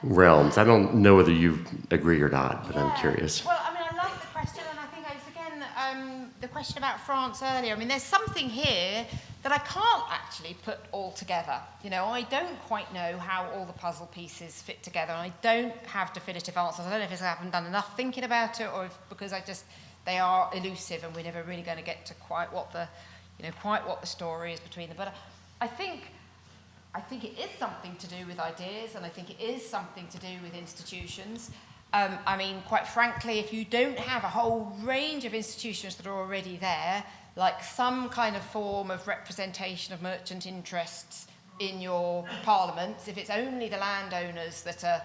realms. I don't know whether you agree or not, but I'm curious. Well, I love the question, and I think it's again the question about France earlier. There's something here that I can't actually put all together. I don't quite know how all the puzzle pieces fit together, and I don't have definitive answers. I don't know if it's I haven't done enough thinking about it, or because they are elusive, and we're never really going to get to quite what the story is between them. But I think it is something to do with ideas, and I think it is something to do with institutions. I mean, quite frankly, if you don't have a whole range of institutions that are already there, like some kind of form of representation of merchant interests in your parliaments, if it's only the landowners that are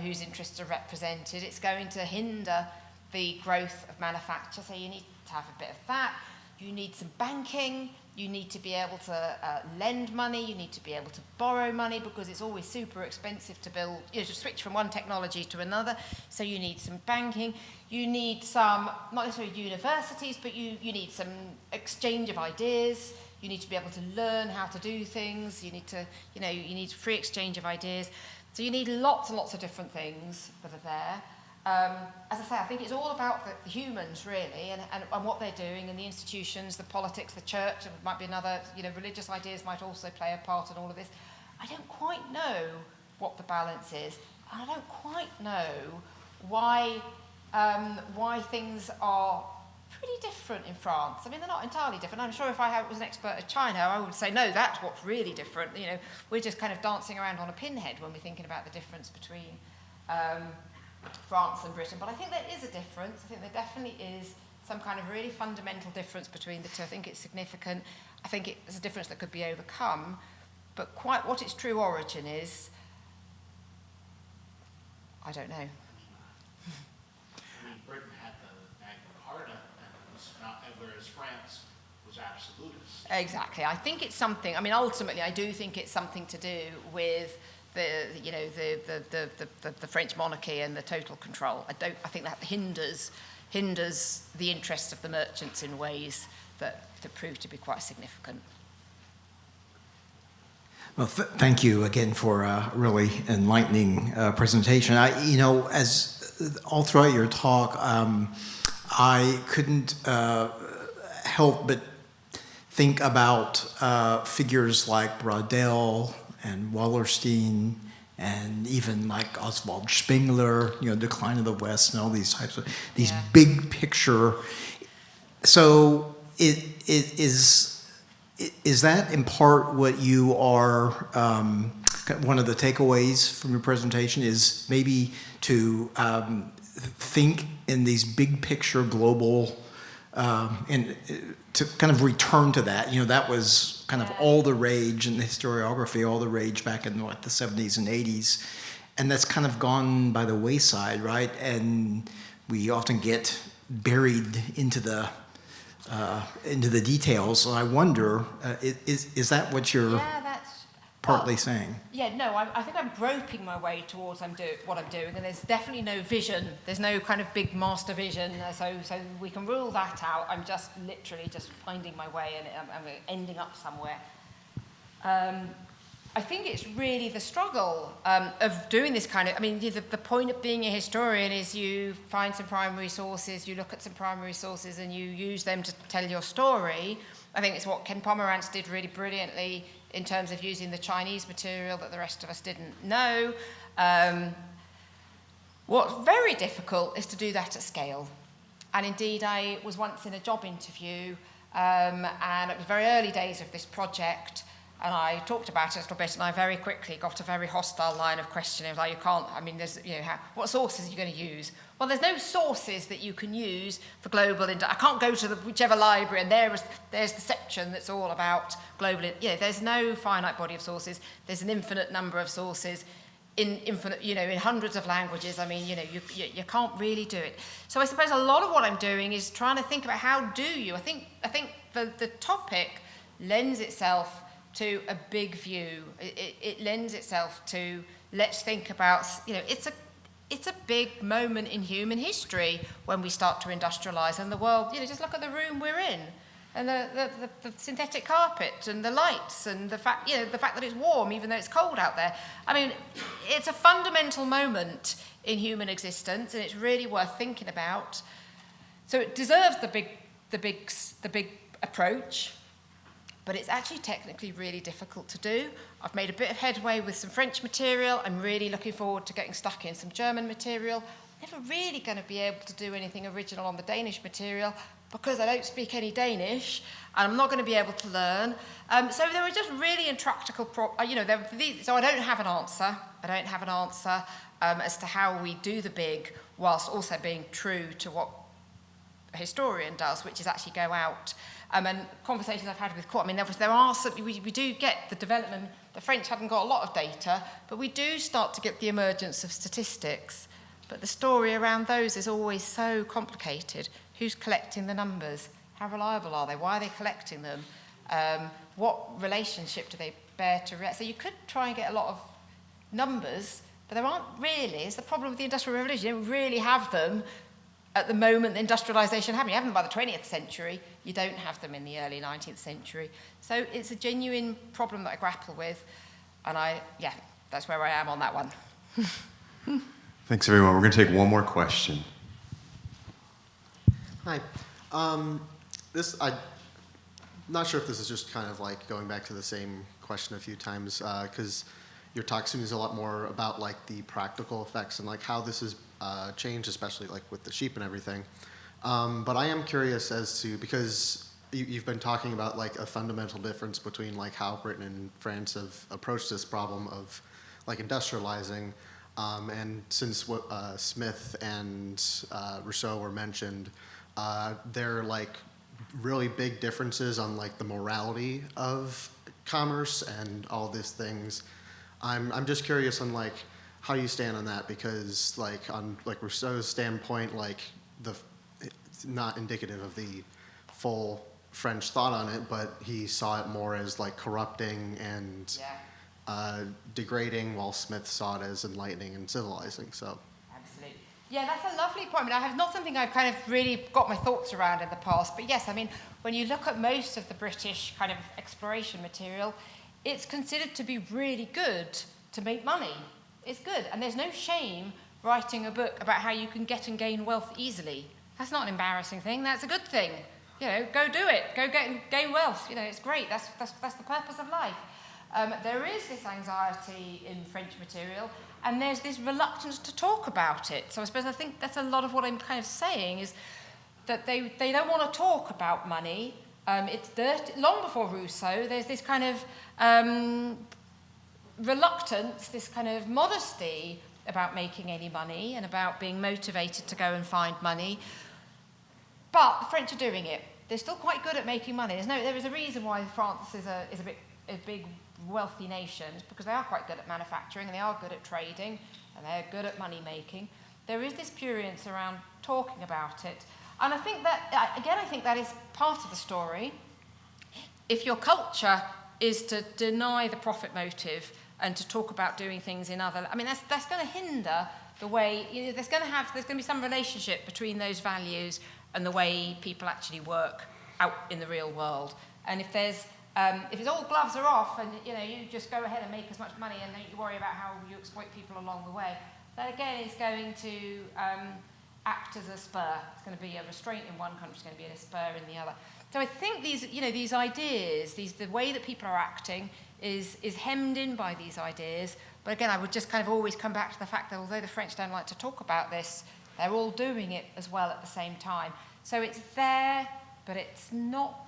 whose interests are represented, it's going to hinder the growth of manufacture. So you need to have a bit of that. You need some banking. You need to be able to lend money. You need to be able to borrow money, because it's always super expensive to build, to switch from one technology to another. So you need some banking. You need some, not necessarily universities, but you need some exchange of ideas. You need to be able to learn how to do things. You need to, you need free exchange of ideas. So you need lots and lots of different things that are there. As I say, I think it's all about the humans, really, and what they're doing, and the institutions, the politics, the church. It might be another, religious ideas might also play a part in all of this. I don't quite know what the balance is, and I don't quite know why things are pretty different in France. I mean, they're not entirely different. I'm sure if I was an expert of China, I would say, no, that's what's really different. We're just kind of dancing around on a pinhead when we're thinking about the difference between France and Britain. But I think there is a difference. I think there definitely is some kind of really fundamental difference between the two. I think it's significant. I think it's a difference that could be overcome. But quite what its true origin is, I don't know. Britain had the Magna Carta, and it was not, whereas France was absolutist. Exactly. I think it's something. I mean, ultimately, I do think it's something to do with the French monarchy and the total control. I think that hinders the interests of the merchants in ways that prove to be quite significant. Well, thank you again for a really enlightening presentation. As all throughout your talk, I couldn't help but think about figures like Braudel and Wallerstein, and even like Oswald Spengler, Decline of the West, and all these types of these big picture. So is that in part what you are? One of the takeaways from your presentation is maybe to think in these big picture global, and to kind of return to that. That was kind of all the rage in the historiography, all the rage back in the 70s and 80s. And that's kind of gone by the wayside, right? And we often get buried into the details. And I wonder, is that what you're partly saying? Yeah, no, I think I'm groping my way towards what I'm doing, and there's definitely no vision. There's no kind of big master vision, so we can rule that out. I'm just literally just finding my way, and I'm ending up somewhere. I think it's really the struggle of doing this kind of, the point of being a historian is you find some primary sources, you look at some primary sources, and you use them to tell your story. I think it's what Ken Pomerantz did really brilliantly in terms of using the Chinese material that the rest of us didn't know. What's very difficult is to do that at scale. And indeed, I was once in a job interview, and it was very early days of this project, and I talked about it a little bit, and I very quickly got a very hostile line of questioning, like, what sources are you going to use? Well, there's no sources that you can use for global. I can't go to whichever library, and there's the section that's all about global. There's no finite body of sources. There's an infinite number of sources in hundreds of languages. You can't really do it. So I suppose a lot of what I'm doing is trying to think about how do you. I think the topic lends itself to a big view. It lends itself to, let's think about, it's a big moment in human history when we start to industrialize, and the world, just look at the room we're in, and the synthetic carpet, and the lights, and the fact that it's warm even though it's cold out there. It's a fundamental moment in human existence, and it's really worth thinking about. So it deserves the big approach. But it's actually technically really difficult to do. I've made a bit of headway with some French material. I'm really looking forward to getting stuck in some German material. never really going to be able to do anything original on the Danish material because I don't speak any Danish, and I'm not going to be able to learn. So there are just really intractable problems. So I don't have an answer. As to how we do the big, whilst also being true to what a historian does, which is actually go out. And conversations I've had with court, I mean, there are some, we do get the development. The French haven't got a lot of data, but we do start to get the emergence of statistics. But the story around those is always so complicated. Who's collecting the numbers? How reliable are they? Why are they collecting them? What relationship do they bear to reality? So you could try and get a lot of numbers, but there aren't really. It's the problem with the Industrial Revolution. You don't really have them at the moment the industrialisation happened. You have them by the 20th century. You don't have them in the early 19th century. So it's a genuine problem that I grapple with. And that's where I am on that one. Thanks, everyone. We're going to take one more question. Hi. I'm not sure if this is just kind of like going back to the same question a few times, because your talk seems a lot more about like the practical effects and like how this has changed, especially like with the sheep and everything. But I am curious as to, because you've been talking about like a fundamental difference between like how Britain and France have approached this problem of like industrializing. And since what Smith and Rousseau were mentioned, there are like really big differences on like the morality of commerce and all these things. I'm just curious on like how you stand on that, because like on like Rousseau's standpoint, like it's not indicative of the full French thought on it, but he saw it more as like corrupting and degrading, while Smith saw it as enlightening and civilizing. So. Absolutely. Yeah, that's a lovely point. I mean, I have not something I've kind of really got my thoughts around in the past, but yes, I mean, when you look at most of the British kind of exploration material, it's considered to be really good to make money. It's good, and there's no shame writing a book about how you can get and gain wealth easily. That's not an embarrassing thing. That's a good thing. You know, go do it. Go get and gain wealth. You know, it's great. That's the purpose of life. There is this anxiety in French material, and there's this reluctance to talk about it. So I think that's a lot of what I'm kind of saying, is that they don't want to talk about money. It's dirty. Long before Rousseau, there's this kind of reluctance, this kind of modesty about making any money and about being motivated to go and find money. But the French are doing it. They're still quite good at making money. There is a reason why France is a big wealthy nation, because they are quite good at manufacturing and they are good at trading and they're good at money making. There is this prurience around talking about it. And I think that is part of the story. If your culture is to deny the profit motive and to talk about doing things in other, I mean, that's going to hinder the way, there's going to be some relationship between those values and the way people actually work out in the real world. And if it's all gloves are off and you just go ahead and make as much money and don't you worry about how you exploit people along the way, that again is going to act as a spur. It's going to be a restraint in one country, it's going to be a spur in the other. So I think these ideas, the way that people are acting is hemmed in by these ideas. But again, I would just kind of always come back to the fact that although the French don't like to talk about this, they're all doing it as well at the same time. So it's there, but it's not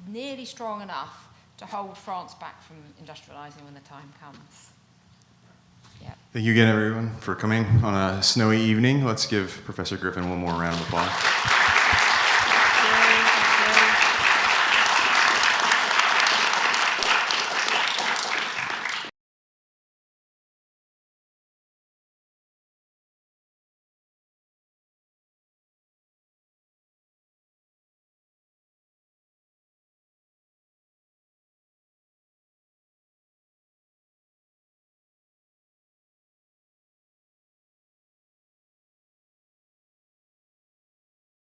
nearly strong enough to hold France back from industrialising when the time comes. Yeah. Thank you again, everyone, for coming on a snowy evening. Let's give Professor Griffin one more round of applause.